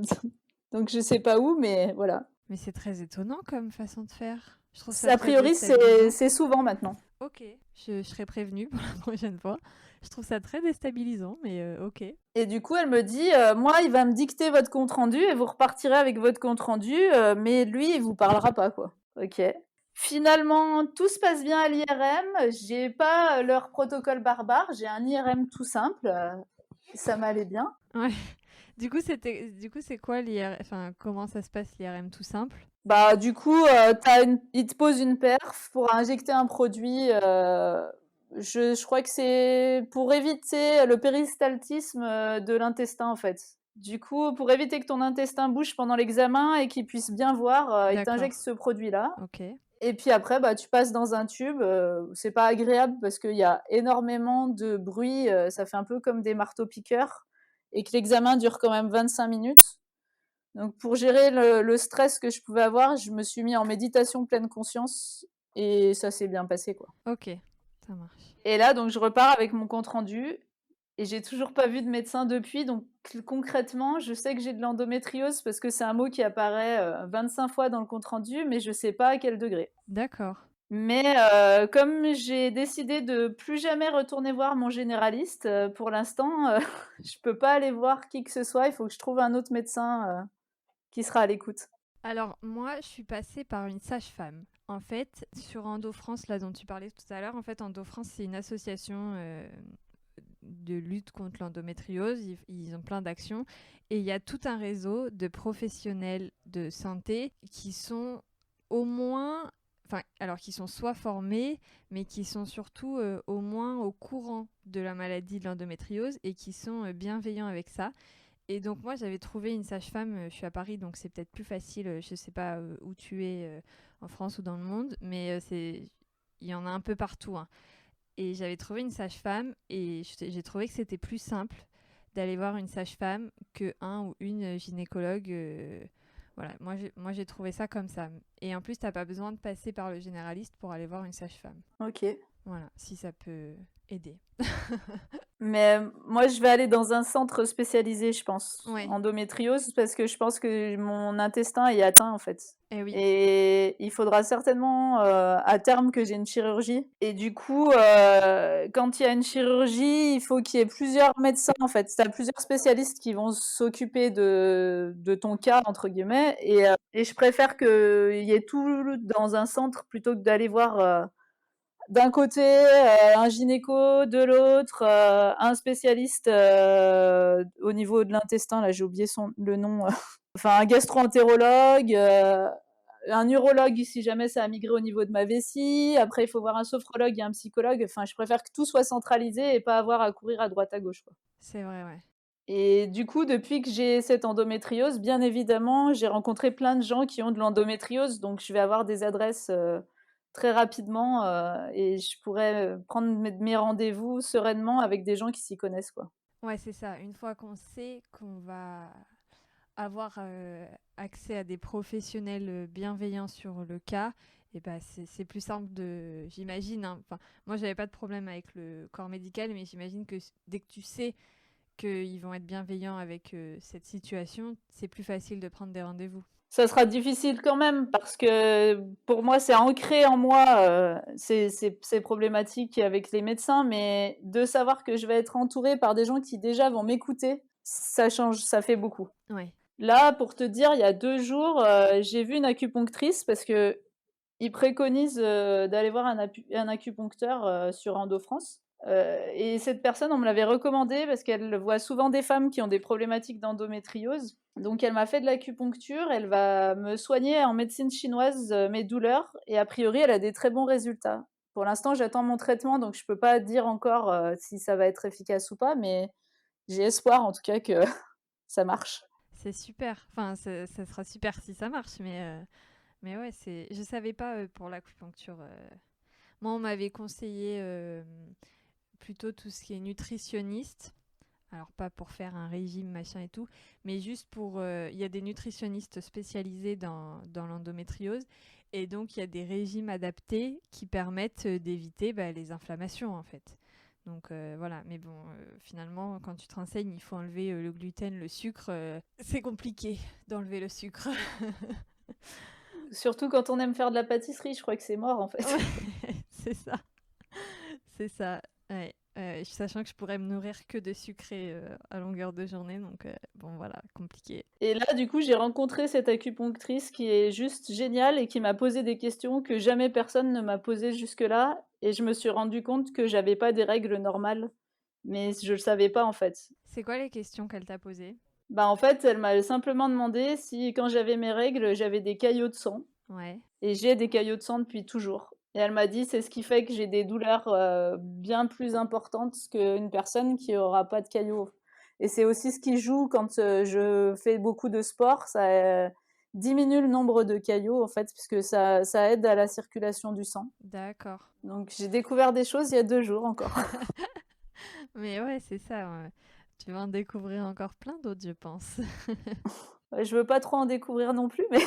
donc je sais pas où, mais voilà. Mais c'est très étonnant comme façon de faire. Je trouve ça A très priori, déstabilisant. c'est souvent maintenant. Ok, je serai prévenue pour la prochaine fois. Je trouve ça très déstabilisant, mais ok. Et du coup, elle me dit, moi, il va me dicter votre compte rendu et vous repartirez avec votre compte rendu, mais lui, il vous parlera pas, quoi. Ok. Finalement, tout se passe bien à l'IRM. J'ai pas leur protocole barbare. J'ai un IRM tout simple. Ça m'allait bien. Ouais. Du coup, c'est quoi l'IRM? Enfin, comment ça se passe l'IRM tout simple? Du coup, il te pose une perf pour injecter un produit. Je crois que c'est pour éviter le péristaltisme de l'intestin, en fait. Du coup, pour éviter que ton intestin bouge pendant l'examen et qu'il puisse bien voir, il D'accord. t'injecte ce produit-là. Ok. Et puis après, tu passes dans un tube. C'est pas agréable parce qu'il y a énormément de bruit. Ça fait un peu comme des marteaux-piqueurs. Et que l'examen dure quand même 25 minutes. Donc pour gérer le stress que je pouvais avoir, je me suis mis en méditation pleine conscience. Et ça s'est bien passé, quoi. Ok, ça marche. Et là, donc je repars avec mon compte rendu. Et j'ai toujours pas vu de médecin depuis. Donc concrètement, je sais que j'ai de l'endométriose parce que c'est un mot qui apparaît 25 fois dans le compte rendu, mais je sais pas à quel degré. D'accord. Mais comme j'ai décidé de plus jamais retourner voir mon généraliste, pour l'instant, je peux pas aller voir qui que ce soit. Il faut que je trouve un autre médecin qui sera à l'écoute. Alors, moi, je suis passée par une sage-femme. En fait, sur Endo France, là dont tu parlais tout à l'heure, en fait, Endo France, c'est une association de lutte contre l'endométriose. Ils ont plein d'actions. Et il y a tout un réseau de professionnels de santé qui sont au moins... Enfin, alors qui sont soit formés, mais qui sont surtout au moins au courant de la maladie de l'endométriose et qui sont bienveillants avec ça. Et donc moi j'avais trouvé une sage-femme, je suis à Paris donc c'est peut-être plus facile, je sais pas où tu es en France ou dans le monde, mais il y en a un peu partout, hein. Et j'avais trouvé une sage-femme et j'ai trouvé que c'était plus simple d'aller voir une sage-femme que un ou une gynécologue. Voilà, moi j'ai trouvé ça comme ça. Et en plus, t'as pas besoin de passer par le généraliste pour aller voir une sage-femme. Ok. Voilà, si ça peut aider. Mais moi, je vais aller dans un centre spécialisé, je pense, Ouais. endométriose, parce que je pense que mon intestin est atteint, en fait. Eh oui. Et il faudra certainement à terme que j'ai une chirurgie. Et du coup, quand il y a une chirurgie, il faut qu'il y ait plusieurs médecins, en fait. Tu as plusieurs spécialistes qui vont s'occuper de ton cas, entre guillemets. Et je préfère qu'il y ait tout dans un centre plutôt que d'aller voir d'un côté un gynéco, de l'autre un spécialiste au niveau de l'intestin, là j'ai oublié le nom, enfin un gastro-entérologue, un urologue si jamais ça a migré au niveau de ma vessie, après il faut voir un sophrologue et un psychologue, enfin je préfère que tout soit centralisé et pas avoir à courir à droite à gauche, quoi. C'est vrai, ouais. Et du coup, depuis que j'ai cette endométriose, bien évidemment, j'ai rencontré plein de gens qui ont de l'endométriose, donc je vais avoir des adresses très rapidement et je pourrais prendre mes rendez-vous sereinement avec des gens qui s'y connaissent, quoi. Ouais, c'est ça. Une fois qu'on sait qu'on va avoir accès à des professionnels bienveillants sur le cas, et ben c'est plus simple de, j'imagine, hein. Enfin, moi j'avais pas de problème avec le corps médical, mais j'imagine que dès que tu sais qu'ils vont être bienveillants avec cette situation, c'est plus facile de prendre des rendez-vous. Ça sera difficile quand même parce que pour moi, c'est ancré en moi ces problématiques avec les médecins, mais de savoir que je vais être entourée par des gens qui déjà vont m'écouter, ça change, ça fait beaucoup. Ouais. Là, pour te dire, il y a 2 jours, j'ai vu une acupunctrice parce que ils préconisent d'aller voir un acupuncteur sur Endo France. Et cette personne, on me l'avait recommandée parce qu'elle voit souvent des femmes qui ont des problématiques d'endométriose. Donc elle m'a fait de l'acupuncture, elle va me soigner en médecine chinoise mes douleurs et a priori elle a des très bons résultats. Pour l'instant j'attends mon traitement donc je peux pas dire encore si ça va être efficace ou pas, mais j'ai espoir en tout cas que ça marche. C'est super. Enfin, ça sera super si ça marche, mais ouais, je savais pas pour l'acupuncture. Moi, on m'avait conseillé plutôt tout ce qui est nutritionniste. Alors, pas pour faire un régime, machin et tout, mais juste pour... Il y a des nutritionnistes spécialisés dans l'endométriose, et donc il y a des régimes adaptés qui permettent d'éviter les inflammations, en fait. Donc voilà, mais bon, finalement, quand tu te renseignes, il faut enlever le gluten, le sucre. C'est compliqué d'enlever le sucre. Surtout quand on aime faire de la pâtisserie, je crois que c'est mort en fait. Ouais, c'est ça. C'est ça. Ouais. Sachant que je pourrais me nourrir que de sucré à longueur de journée, donc bon voilà, compliqué. Et là, du coup, j'ai rencontré cette acupunctrice qui est juste géniale et qui m'a posé des questions que jamais personne ne m'a posées jusque-là. Et je me suis rendu compte que j'avais pas des règles normales, mais je le savais pas en fait. C'est quoi les questions qu'elle t'a posées? Bah en fait, elle m'a simplement demandé si quand j'avais mes règles, j'avais des caillots de sang. Ouais. Et j'ai des caillots de sang depuis toujours. Et elle m'a dit c'est ce qui fait que j'ai des douleurs bien plus importantes qu'une personne qui aura pas de caillots. Et c'est aussi ce qui joue quand je fais beaucoup de sport, ça diminue le nombre de caillots en fait, puisque ça aide à la circulation du sang. D'accord. Donc j'ai découvert des choses il y a 2 jours encore. Mais ouais, c'est ça. Ouais. Tu vas en découvrir encore plein d'autres, je pense. Je veux pas trop en découvrir non plus, mais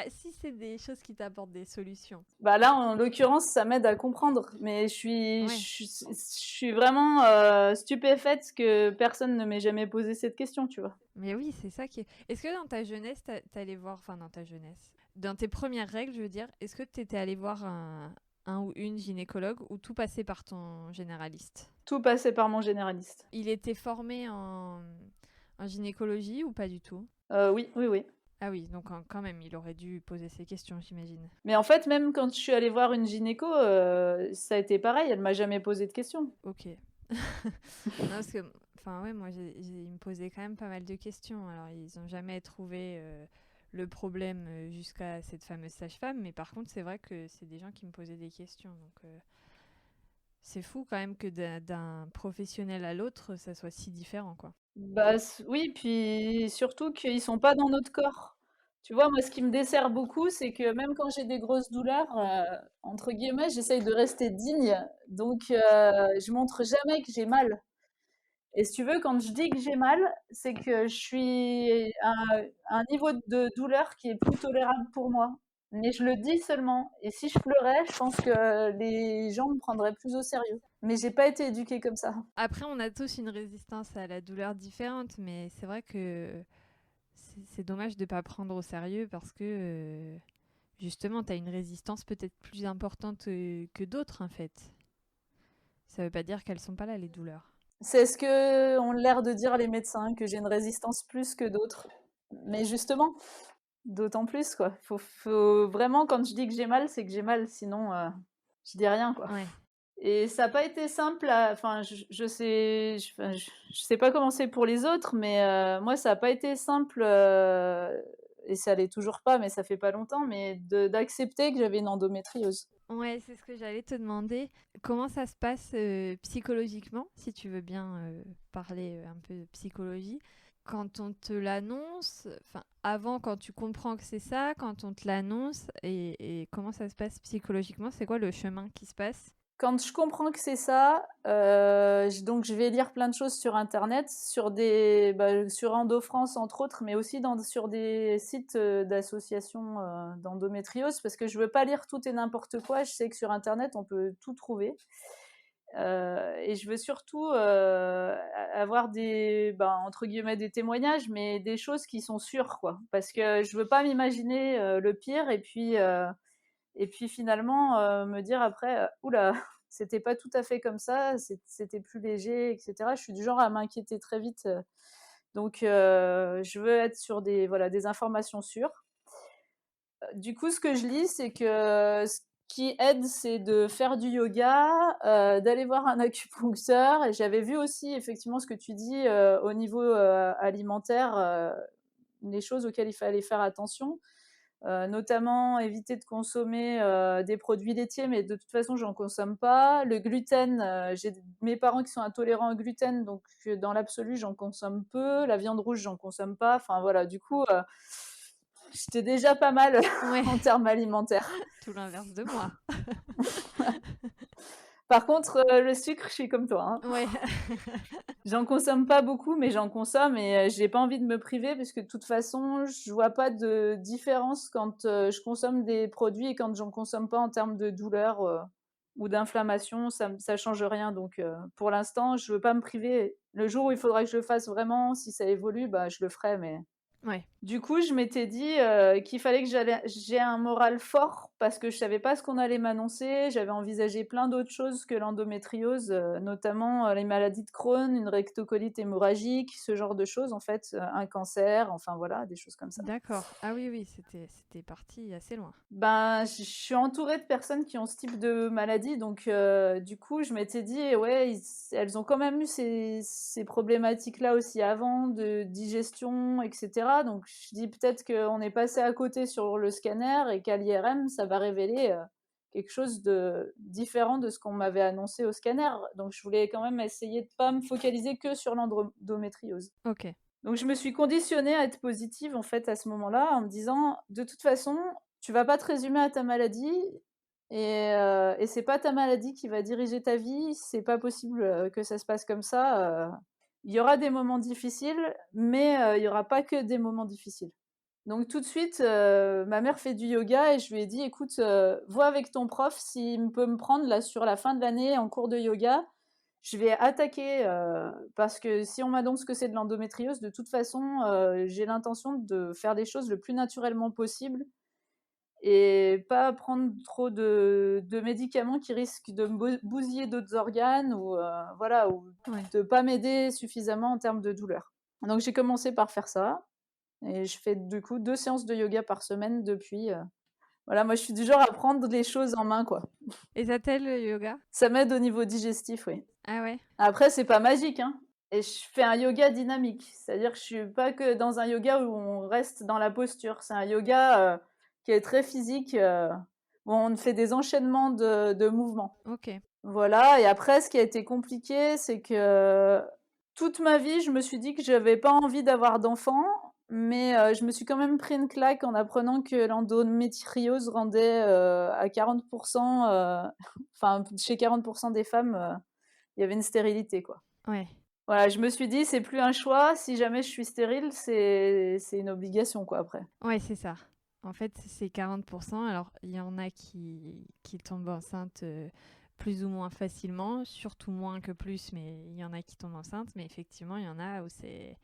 Si c'est des choses qui t'apportent des solutions. bah là en l'occurrence ça m'aide à comprendre. Mais Ouais. je suis vraiment stupéfaite que personne ne m'ait jamais posé cette question, tu vois. Mais oui, c'est ça qui est... Est-ce que dans ta jeunesse, t'allais voir... Enfin, dans ta jeunesse... Dans tes premières règles, je veux dire, est-ce que t'étais allé voir un ou une gynécologue ou tout passait par ton généraliste? Tout passait par mon généraliste. Il était formé en gynécologie ou pas du tout? Oui, oui, oui. Ah oui, donc quand même, il aurait dû poser ces questions, j'imagine. Mais en fait, même quand je suis allée voir une gynéco, ça a été pareil, elle m'a jamais posé de questions. Ok. Non, parce que, enfin ouais, moi, ils me posaient quand même pas mal de questions. Alors, ils ont jamais trouvé le problème jusqu'à cette fameuse sage-femme, mais par contre, c'est vrai que c'est des gens qui me posaient des questions. Donc, c'est fou quand même que d'un professionnel à l'autre, ça soit si différent, quoi. Bah oui, puis surtout qu'ils sont pas dans notre corps. Tu vois, moi, ce qui me dessert beaucoup, c'est que même quand j'ai des grosses douleurs, entre guillemets, j'essaye de rester digne. Donc, je montre jamais que j'ai mal. Et si tu veux, quand je dis que j'ai mal, c'est que je suis à un niveau de douleur qui est plus tolérable pour moi. Mais je le dis seulement. Et si je pleurais, je pense que les gens me prendraient plus au sérieux. Mais j'ai pas été éduquée comme ça. Après, on a tous une résistance à la douleur différente, mais c'est vrai que c'est dommage de ne pas prendre au sérieux parce que justement, tu as une résistance peut-être plus importante que d'autres en fait. Ça veut pas dire qu'elles sont pas là, les douleurs. C'est ce que ont l'air de dire les médecins, que j'ai une résistance plus que d'autres. Mais justement, d'autant plus, quoi. Faut vraiment, quand je dis que j'ai mal, c'est que j'ai mal. Sinon, je dis rien, quoi. Ouais. Et ça n'a pas été simple. Enfin, je sais pas comment c'est pour les autres, mais moi, ça n'a pas été simple. Et ça l'est toujours pas, mais ça fait pas longtemps. Mais d'accepter que j'avais une endométriose. Ouais, c'est ce que j'allais te demander. Comment ça se passe psychologiquement, si tu veux bien parler un peu de psychologie, quand on te l'annonce, enfin avant quand tu comprends que c'est ça, quand on te l'annonce, et comment ça se passe psychologiquement, c'est quoi le chemin qui se passe? Quand je comprends que c'est ça, donc je vais lire plein de choses sur internet, sur EndoFrance entre autres, mais aussi sur des sites d'associations d'endométriose, parce que je veux pas lire tout et n'importe quoi. Je sais que sur internet on peut tout trouver, et je veux surtout avoir entre guillemets des témoignages, mais des choses qui sont sûres, quoi, parce que je veux pas m'imaginer le pire et puis finalement, me dire après, oula, c'était pas tout à fait comme ça, c'était plus léger, etc. Je suis du genre à m'inquiéter très vite. Donc, je veux être sur des informations sûres. Du coup, ce que je lis, c'est que ce qui aide, c'est de faire du yoga, d'aller voir un acupuncteur. Et j'avais vu aussi, effectivement, ce que tu dis au niveau alimentaire, les choses auxquelles il fallait faire attention. Notamment éviter de consommer des produits laitiers, mais de toute façon, j'en consomme pas. Le gluten, j'ai mes parents qui sont intolérants au gluten, donc dans l'absolu, j'en consomme peu. La viande rouge, j'en consomme pas. Enfin voilà, du coup, j'étais déjà pas mal Ouais, en termes alimentaires. tout l'inverse de moi. Par contre, le sucre, je suis comme toi, hein. Ouais. J'en consomme pas beaucoup, mais j'en consomme et j'ai pas envie de me priver parce que de toute façon, je vois pas de différence quand je consomme des produits et quand j'en consomme pas en termes de douleur ou d'inflammation, ça change rien. Donc pour l'instant, je veux pas me priver. Le jour où il faudra que je le fasse vraiment, si ça évolue, bah je le ferai, mais Ouais. du coup, je m'étais dit qu'il fallait que j'ai un moral fort parce que je savais pas ce qu'on allait m'annoncer. J'avais envisagé plein d'autres choses que l'endométriose, notamment les maladies de Crohn, une rectocolite hémorragique, ce genre de choses en fait, un cancer, enfin voilà, des choses comme ça. D'accord. Ah oui, oui, c'était parti assez loin. Ben, je suis entourée de personnes qui ont ce type de maladie, donc du coup, je m'étais dit, ouais, elles ont quand même eu ces problématiques-là aussi avant, de digestion, etc. Donc, je dis peut-être qu'on est passé à côté sur le scanner et qu'à l'IRM, ça va révéler quelque chose de différent de ce qu'on m'avait annoncé au scanner. Donc, je voulais quand même essayer de pas me focaliser que sur l'endométriose. Ok. Donc je me suis conditionnée à être positive en fait à ce moment-là en me disant de toute façon tu vas pas te résumer à ta maladie et c'est pas ta maladie qui va diriger ta vie, c'est pas possible que ça se passe comme ça. Il y aura des moments difficiles, mais il y aura pas que des moments difficiles. Donc tout de suite, ma mère fait du yoga et je lui ai dit écoute, vois avec ton prof s'il peut me prendre là sur la fin de l'année en cours de yoga. Je vais attaquer parce que si on m'annonce que c'est de l'endométriose, de toute façon, j'ai l'intention de faire les choses le plus naturellement possible et pas prendre trop de médicaments qui risquent de me bousiller d'autres organes ou voilà, ou Ouais. de pas m'aider suffisamment en termes de douleur. Donc j'ai commencé par faire ça et je fais du coup 2 séances de yoga par semaine depuis. Voilà, moi je suis du genre à prendre les choses en main, quoi. Et ça t'aide le yoga? Ça m'aide au niveau digestif, oui. Ah ouais? Après, c'est pas magique, hein. Et je fais un yoga dynamique. C'est-à-dire que je suis pas que dans un yoga où on reste dans la posture. C'est un yoga qui est très physique, où on fait des enchaînements de mouvements. Ok. Voilà. Et après, ce qui a été compliqué, c'est que toute ma vie, je me suis dit que j'avais pas envie d'avoir d'enfants, mais je me suis quand même pris une claque en apprenant que l'endométriose rendait à 40%, enfin, chez 40% des femmes, il y avait une stérilité, quoi. Ouais. Voilà, je me suis dit: «C'est plus un choix, si jamais je suis stérile, c'est une obligation, quoi, après». Ouais, c'est ça. En fait, c'est 40%. Alors, il y en a qui tombent enceintes plus ou moins facilement, surtout moins que plus, mais il y en a qui tombent enceintes. Mais effectivement, il y en a où c'est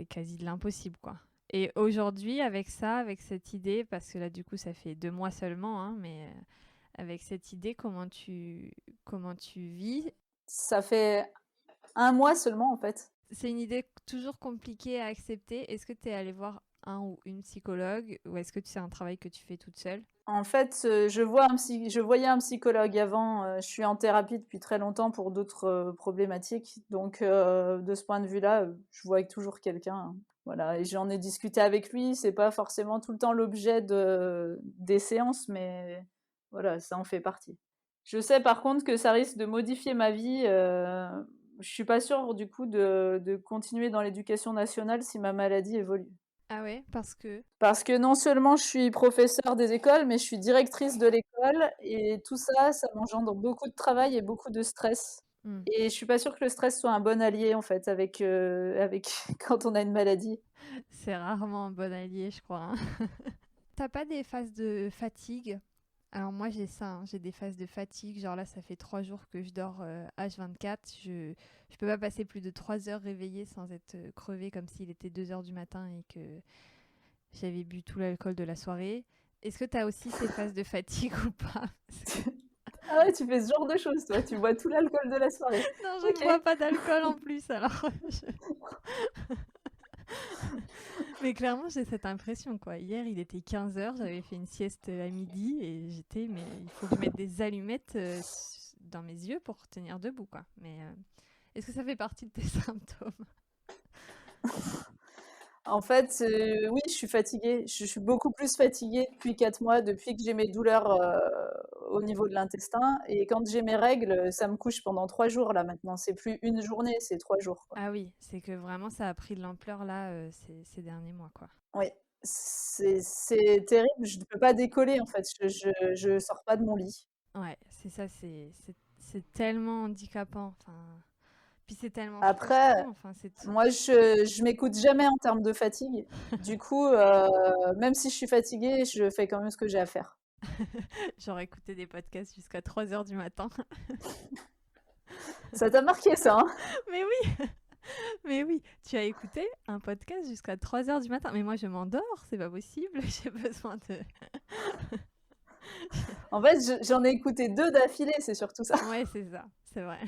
quasi de l'impossible, quoi. Et aujourd'hui, avec ça, avec cette idée, parce que là, du coup, ça fait 2 mois seulement, hein, mais avec cette idée, comment tu vis? Ça fait 1 mois seulement, en fait. C'est une idée toujours compliquée à accepter. Est-ce que tu es allé voir un ou une psychologue ou est-ce que c'est un travail que tu fais toute seule? En fait, je voyais un psychologue avant, je suis en thérapie depuis très longtemps pour d'autres, problématiques. Donc de ce point de vue-là, je vois toujours quelqu'un, hein. Voilà, et j'en ai discuté avec lui. C'est pas forcément tout le temps l'objet des séances, mais voilà, ça en fait partie. Je sais par contre que ça risque de modifier ma vie, je suis pas sûre du coup de continuer dans l'éducation nationale si ma maladie évolue. Ah ouais, parce que... Parce que non seulement je suis professeure des écoles, mais je suis directrice de l'école et tout ça, ça m'engendre beaucoup de travail et beaucoup de stress. Hmm. Et je suis pas sûre que le stress soit un bon allié en fait avec quand on a une maladie. C'est rarement un bon allié, je crois, hein. T'as pas des phases de fatigue? Alors moi j'ai ça, hein, j'ai des phases de fatigue, genre là ça fait 3 jours que je dors H24, je peux pas passer plus de 3 heures réveillée sans être crevée comme s'il était 2 heures du matin et que j'avais bu tout l'alcool de la soirée. Est-ce que t'as aussi ces phases de fatigue ou pas? Parce que... Ah ouais, tu fais ce genre de choses toi, tu bois tout l'alcool de la soirée. Non, je Ok. ne bois pas d'alcool en plus, alors... Mais clairement, j'ai cette impression, quoi. Hier, il était 15 heures, j'avais fait une sieste à midi et j'étais, mais il faut que je mette des allumettes dans mes yeux pour tenir debout, quoi. Mais est-ce que ça fait partie de tes symptômes? En fait, oui, je suis fatiguée. Je suis beaucoup plus fatiguée depuis 4 mois, depuis que j'ai mes douleurs, au niveau de l'intestin et quand j'ai mes règles, ça me couche pendant 3 jours là maintenant. C'est plus une journée, c'est 3 jours, quoi. Ah oui, c'est que vraiment, ça a pris de l'ampleur là ces derniers mois, quoi. Oui, c'est terrible, je ne peux pas décoller en fait, je sors pas de mon lit. Ouais, c'est ça, c'est tellement handicapant, enfin... Puis c'est tellement Après, frustrant, enfin, moi je m'écoute jamais en termes de fatigue. Du coup, même si je suis fatiguée, je fais quand même ce que j'ai à faire. J'aurais écouté des podcasts jusqu'à 3 heures du matin. Ça t'a marqué ça, hein? Mais oui, mais oui, tu as écouté un podcast jusqu'à 3 heures du matin. Mais moi, je m'endors, c'est pas possible. J'ai besoin de... En fait, j'en ai écouté 2 d'affilée, c'est surtout ça. Ouais, c'est ça, c'est vrai.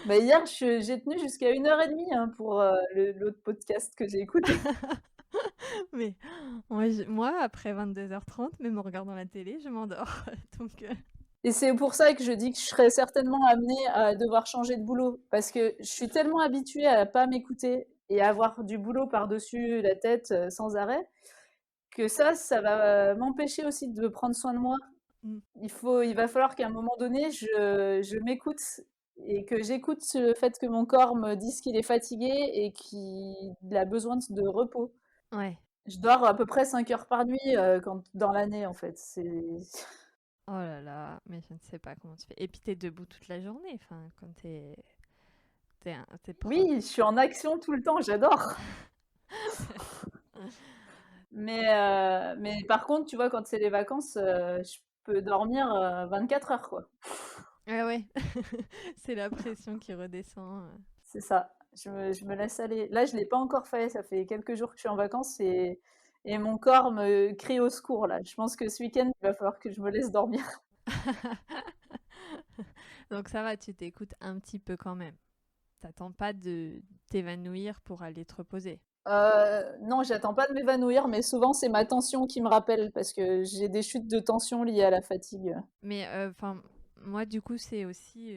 Bah, hier, j'ai tenu jusqu'à 1h30 hein, pour l'autre podcast que j'ai écouté. Mais moi, après 22h30, même en regardant la télé, je m'endors. Donc, Et c'est pour ça que je dis que je serais certainement amenée à devoir changer de boulot. Parce que je suis tellement habituée à pas m'écouter et à avoir du boulot par-dessus la tête sans arrêt, que ça va m'empêcher aussi de prendre soin de moi. mm, Il va falloir qu'à un moment donné, je m'écoute et que j'écoute le fait que mon corps me dise qu'il est fatigué et qu'il a besoin de repos. ouais. Je dors à peu près 5 heures par nuit dans l'année, en fait. Oh là là, mais je ne sais pas comment tu fais. Et puis, t'es debout toute la journée, enfin, quand t'es prof. Oui, je suis en action tout le temps, j'adore. Mais par contre, tu vois, quand c'est les vacances, je peux dormir 24 heures, quoi. Ah ouais, c'est la pression qui redescend. C'est ça. Je me laisse aller. Là, je l'ai pas encore fait. Ça fait quelques jours que je suis en vacances et mon corps me crie au secours, là. Je pense que ce week-end, il va falloir que je me laisse dormir. Donc ça va, tu t'écoutes un petit peu quand même. T'attends pas de t'évanouir pour aller te reposer. Non, j'attends pas de m'évanouir, mais souvent, c'est ma tension qui me rappelle parce que j'ai des chutes de tension liées à la fatigue. Mais enfin, moi du coup c'est aussi,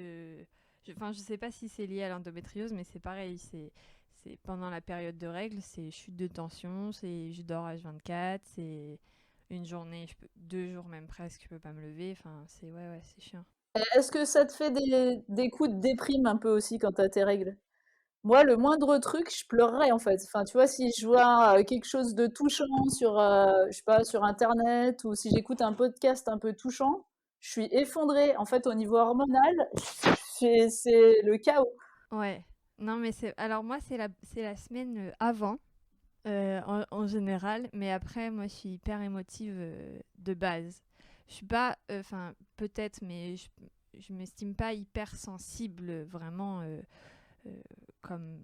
enfin je sais pas si c'est lié à l'endométriose, mais c'est pareil, c'est pendant la période de règles, c'est chute de tension, c'est je dors H24, c'est une journée, 2 jours même presque, je peux pas me lever, enfin c'est ouais c'est chiant. Est-ce que ça te fait des coups de déprime un peu aussi quand t'as tes règles? Moi, le moindre truc, je pleurerais en fait. Enfin, tu vois, si je vois quelque chose de touchant sur, je sais pas, sur Internet ou si j'écoute un podcast un peu touchant, je suis effondrée. En fait, au niveau hormonal, c'est le chaos. Ouais. Non, mais alors moi, c'est la semaine avant, en général, mais après, moi, je suis hyper émotive de base. Je suis pas, enfin, peut-être, mais je m'estime pas hyper sensible, vraiment, euh, comme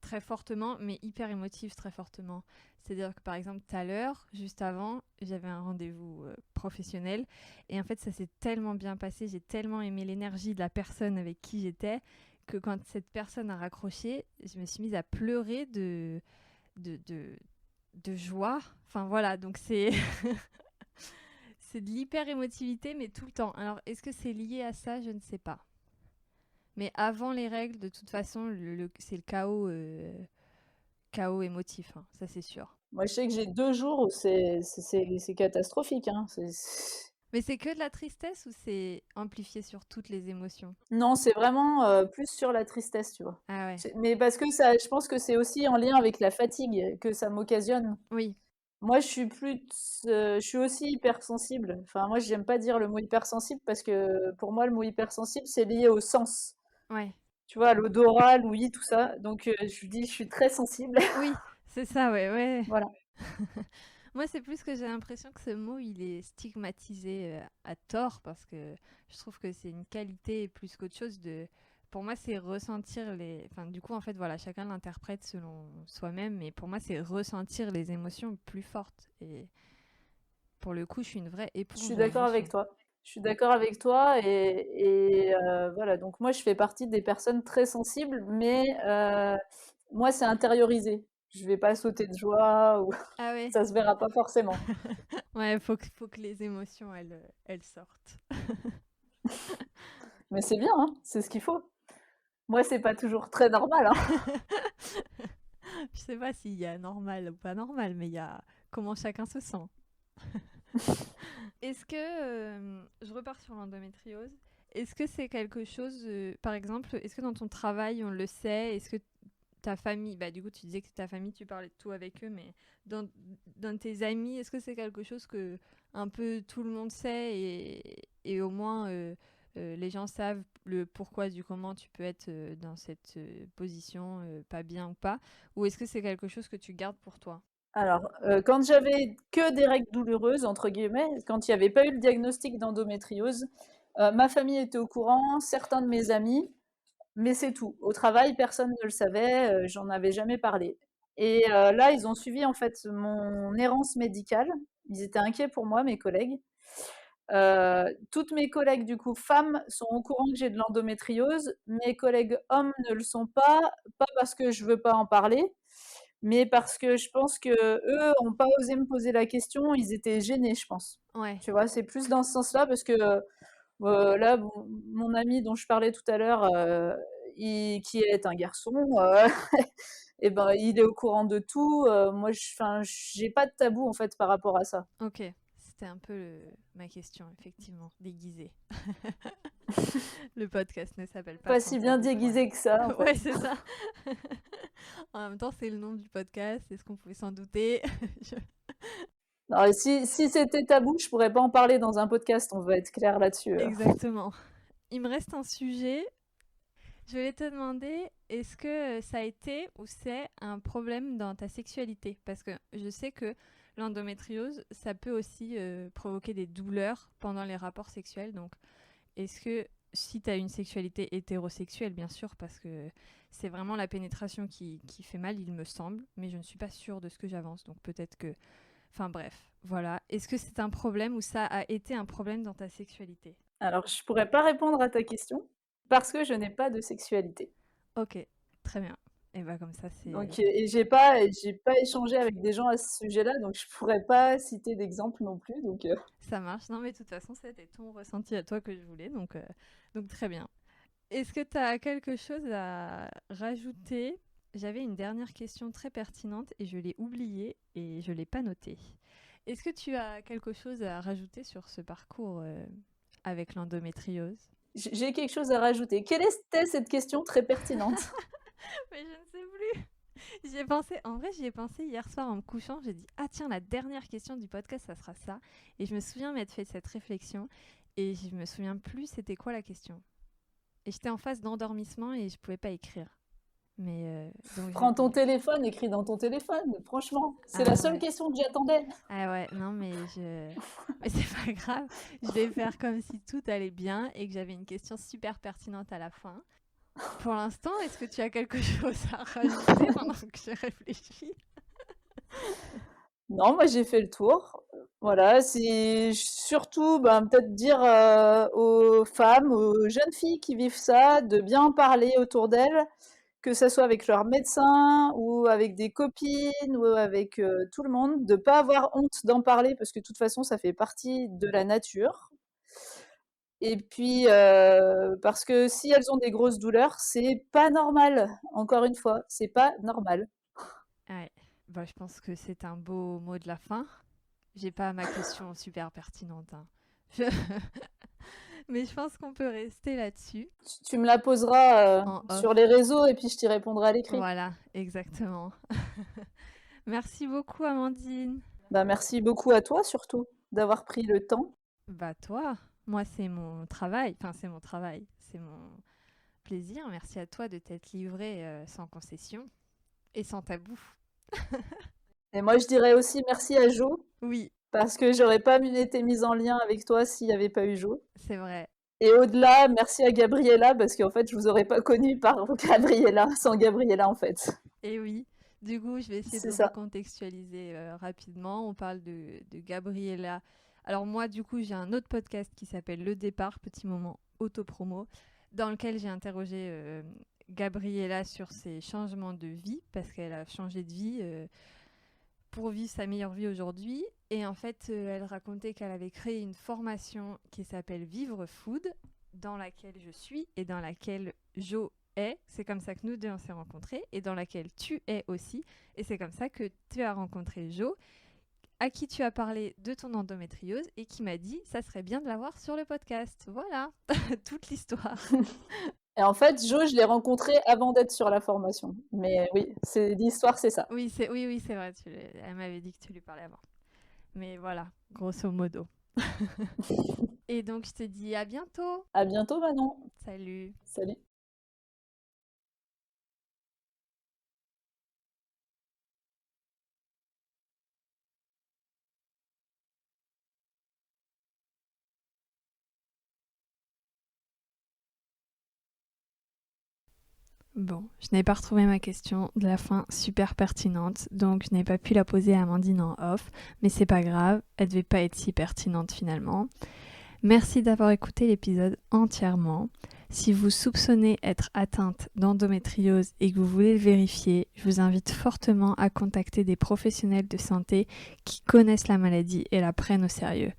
très fortement, mais hyper émotive très fortement. C'est-à-dire que par exemple, tout à l'heure, juste avant, j'avais un rendez-vous professionnel et en fait, ça s'est tellement bien passé, j'ai tellement aimé l'énergie de la personne avec qui j'étais que quand cette personne a raccroché, je me suis mise à pleurer de, de, de joie. Enfin voilà, donc c'est c'est de l'hyper émotivité, mais tout le temps. Alors, est-ce que c'est lié à ça? Je ne sais pas. Mais avant les règles, de toute façon, c'est le chaos émotif, hein, ça c'est sûr. Moi, je sais que j'ai 2 jours où c'est catastrophique, hein. Mais c'est que de la tristesse ou c'est amplifié sur toutes les émotions? Non, c'est vraiment, plus sur la tristesse, tu vois? Ah ouais, Mais parce que ça je pense que c'est aussi en lien avec la fatigue que ça m'occasionne. oui, Moi, je suis aussi hypersensible. Enfin, moi, j'aime pas dire le mot hypersensible parce que pour moi, le mot hypersensible, c'est lié au sens. ouais, Tu vois, l'odorat, l'ouïe, tout ça. Donc, je dis, je suis très sensible. oui, c'est ça, ouais, ouais. Voilà. Moi, c'est plus que j'ai l'impression que ce mot, il est stigmatisé à tort parce que je trouve que c'est une qualité plus qu'autre chose de. Pour moi, c'est ressentir les. Enfin, du coup, en fait, voilà, chacun l'interprète selon soi-même, mais pour moi, c'est ressentir les émotions plus fortes. Et pour le coup, je suis une vraie Je suis éponge à d'accord avec émotions. toi. Je suis d'accord avec toi et voilà. Donc, moi, je fais partie des personnes très sensibles, mais moi, c'est intériorisé. Je vais pas sauter de joie ou Ah ouais. ça se verra pas forcément. Ouais, faut que les émotions, elles sortent. Mais c'est bien, hein, c'est ce qu'il faut. Moi, c'est pas toujours très normal, hein. Je sais pas s'il y a normal ou pas normal, mais il y a comment chacun se sent. Est-ce que, je repars sur l'endométriose, est-ce que c'est quelque chose, par exemple, est-ce que dans ton travail on le sait? Est-ce que ta famille, bah du coup tu disais que ta famille tu parlais de tout avec eux, mais dans tes amis, est-ce que c'est quelque chose que un peu tout le monde sait et au moins les gens savent le pourquoi du comment tu peux être dans cette position, pas bien ou pas? Ou est-ce que c'est quelque chose que tu gardes pour toi? Alors, quand j'avais que des «règles douloureuses» entre guillemets, quand il y avait pas eu le diagnostic d'endométriose, ma famille était au courant, certains de mes amis, mais c'est tout. Au travail, personne ne le savait, j'en avais jamais parlé et là, ils ont suivi en fait mon errance médicale. Ils étaient inquiets pour moi, mes collègues. Toutes mes collègues du coup femmes sont au courant que j'ai de l'endométriose. Mes collègues hommes ne le sont pas, pas parce que je veux pas en parler, mais parce que je pense que eux ont pas osé me poser la question, ils étaient gênés, je pense. Ouais, Tu vois, c'est plus dans ce sens-là parce que là, mon ami dont je parlais tout à l'heure, qui est un garçon, et ben, il est au courant de tout. Moi, enfin, j'ai pas de tabou en fait par rapport à ça. ok. C'était un peu ma question, effectivement, déguisée. Le podcast ne s'appelle pas Pas Sans si bien tabou pour rien. déguisé que ça, en fait. Ouais, c'est ça. En même temps, c'est le nom du podcast. Est-ce qu'on pouvait s'en douter? Je- Non, et si c'était tabou, je pourrais pas en parler dans un podcast. On va être clair là-dessus. Exactement. Il me reste un sujet. Je voulais te demander, est-ce que ça a été ou c'est un problème dans ta sexualité? Parce que je sais que l'endométriose, ça peut aussi provoquer des douleurs pendant les rapports sexuels. Donc, est-ce que si tu as une sexualité hétérosexuelle, bien sûr, parce que c'est vraiment la pénétration qui fait mal, il me semble, mais je ne suis pas sûre de ce que j'avance. Donc, peut-être que. Enfin, bref, voilà. Est-ce que c'est un problème ou ça a été un problème dans ta sexualité? Alors, je pourrais pas répondre à ta question parce que je n'ai pas de sexualité. Ok, très bien. Et bah, comme ça, c'est. Donc, et j'ai pas échangé avec des gens à ce sujet-là, donc je pourrais pas citer d'exemple non plus. Donc, Ça marche. Non, mais de toute façon, c'était ton ressenti à toi que je voulais, donc très bien. Est-ce que tu as quelque chose à rajouter? J'avais une dernière question très pertinente et je l'ai oubliée et je l'ai pas notée. Est-ce que tu as quelque chose à rajouter sur ce parcours avec l'endométriose? j'ai quelque chose à rajouter. Quelle était cette question très pertinente? Mais je ne sais plus. J'y ai pensé, en vrai, j'y ai pensé hier soir en me couchant. J'ai dit, ah tiens, la dernière question du podcast, ça sera ça. Et je me souviens m'être fait cette réflexion et je me souviens plus c'était quoi la question. Et j'étais en phase d'endormissement et je pouvais pas écrire. Mais donc Prends ton téléphone, écris dans ton téléphone, franchement. C'est la seule question que j'attendais. Ah ouais, non, mais c'est pas grave. Je vais faire comme si tout allait bien et que j'avais une question super pertinente à la fin. Pour l'instant, est-ce que tu as quelque chose à rajouter pendant que je réfléchis? Non, moi j'ai fait le tour. Voilà, c'est surtout peut-être dire aux femmes, aux jeunes filles qui vivent ça, de bien en parler autour d'elles, que ce soit avec leur médecin ou avec des copines ou avec tout le monde, de ne pas avoir honte d'en parler parce que de toute façon ça fait partie de la nature. Et puis parce que si elles ont des grosses douleurs, c'est pas normal. Encore une fois, c'est pas normal. Ouais. Bah, je pense que c'est un beau mot de la fin. J'ai pas ma question super pertinente, hein. Mais je pense qu'on peut rester là-dessus. Tu me la poseras En off. sur les réseaux et puis je t'y répondrai à l'écrit. Voilà, exactement. Merci beaucoup, Amandine. Merci beaucoup à toi surtout d'avoir pris le temps. Bah toi, moi c'est mon travail, c'est mon plaisir. Merci à toi de t'être livrée sans concession et sans tabou. Et moi je dirais aussi merci à Jo. Oui. Parce que j'aurais pas été mise en lien avec toi s'il n'y avait pas eu Jo. C'est vrai. Et au-delà, merci à Gabriella, parce qu'en fait, je vous aurais pas connue par Gabriella, sans Gabriella en fait. Et oui, du coup, je vais essayer de recontextualiser rapidement. On parle de Gabriella. Alors moi, du coup, j'ai un autre podcast qui s'appelle Le Départ, petit moment autopromo, dans lequel j'ai interrogé Gabriella sur ses changements de vie, parce qu'elle a changé de vie pour vivre sa meilleure vie aujourd'hui. Et en fait, elle racontait qu'elle avait créé une formation qui s'appelle Vivre Food, dans laquelle je suis et dans laquelle Jo est. C'est comme ça que nous deux on s'est rencontrés et dans laquelle tu es aussi. Et c'est comme ça que tu as rencontré Jo, à qui tu as parlé de ton endométriose et qui m'a dit ça serait bien de l'avoir sur le podcast. Voilà, toute l'histoire. Et en fait, Jo, je l'ai rencontré avant d'être sur la formation. Mais oui, l'histoire, c'est ça. Oui, c'est vrai. Elle m'avait dit que tu lui parlais avant. Mais voilà, grosso modo. Et donc, je te dis à bientôt. À bientôt, Manon. Salut. Salut. Bon, je n'ai pas retrouvé ma question de la fin super pertinente, donc je n'ai pas pu la poser à Amandine en off, mais c'est pas grave, elle devait pas être si pertinente finalement. Merci d'avoir écouté l'épisode entièrement. Si vous soupçonnez être atteinte d'endométriose et que vous voulez le vérifier, je vous invite fortement à contacter des professionnels de santé qui connaissent la maladie et la prennent au sérieux.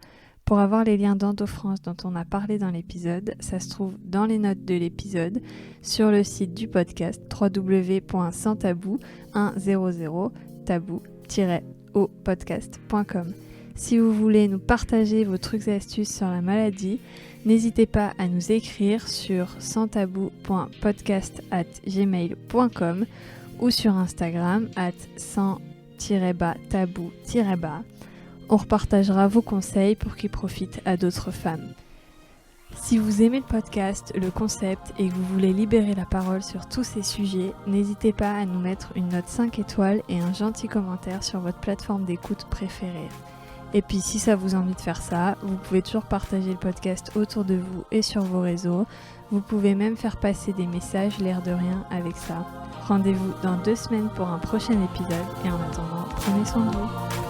Pour avoir les liens d'EndoFrance dont on a parlé dans l'épisode, ça se trouve dans les notes de l'épisode, sur le site du podcast www.100tabou-tabou-au-podcast.com. Si vous voulez nous partager vos trucs et astuces sur la maladie, n'hésitez pas à nous écrire sur sanstabou.podcast@gmail.com ou sur Instagram @sans-tabou-. On repartagera vos conseils pour qu'ils profitent à d'autres femmes. Si vous aimez le podcast, le concept et que vous voulez libérer la parole sur tous ces sujets, n'hésitez pas à nous mettre une note 5 étoiles et un gentil commentaire sur votre plateforme d'écoute préférée. Et puis si ça vous envie de faire ça, vous pouvez toujours partager le podcast autour de vous et sur vos réseaux. Vous pouvez même faire passer des messages l'air de rien avec ça. Rendez-vous dans 2 semaines pour un prochain épisode et en attendant, prenez soin de vous.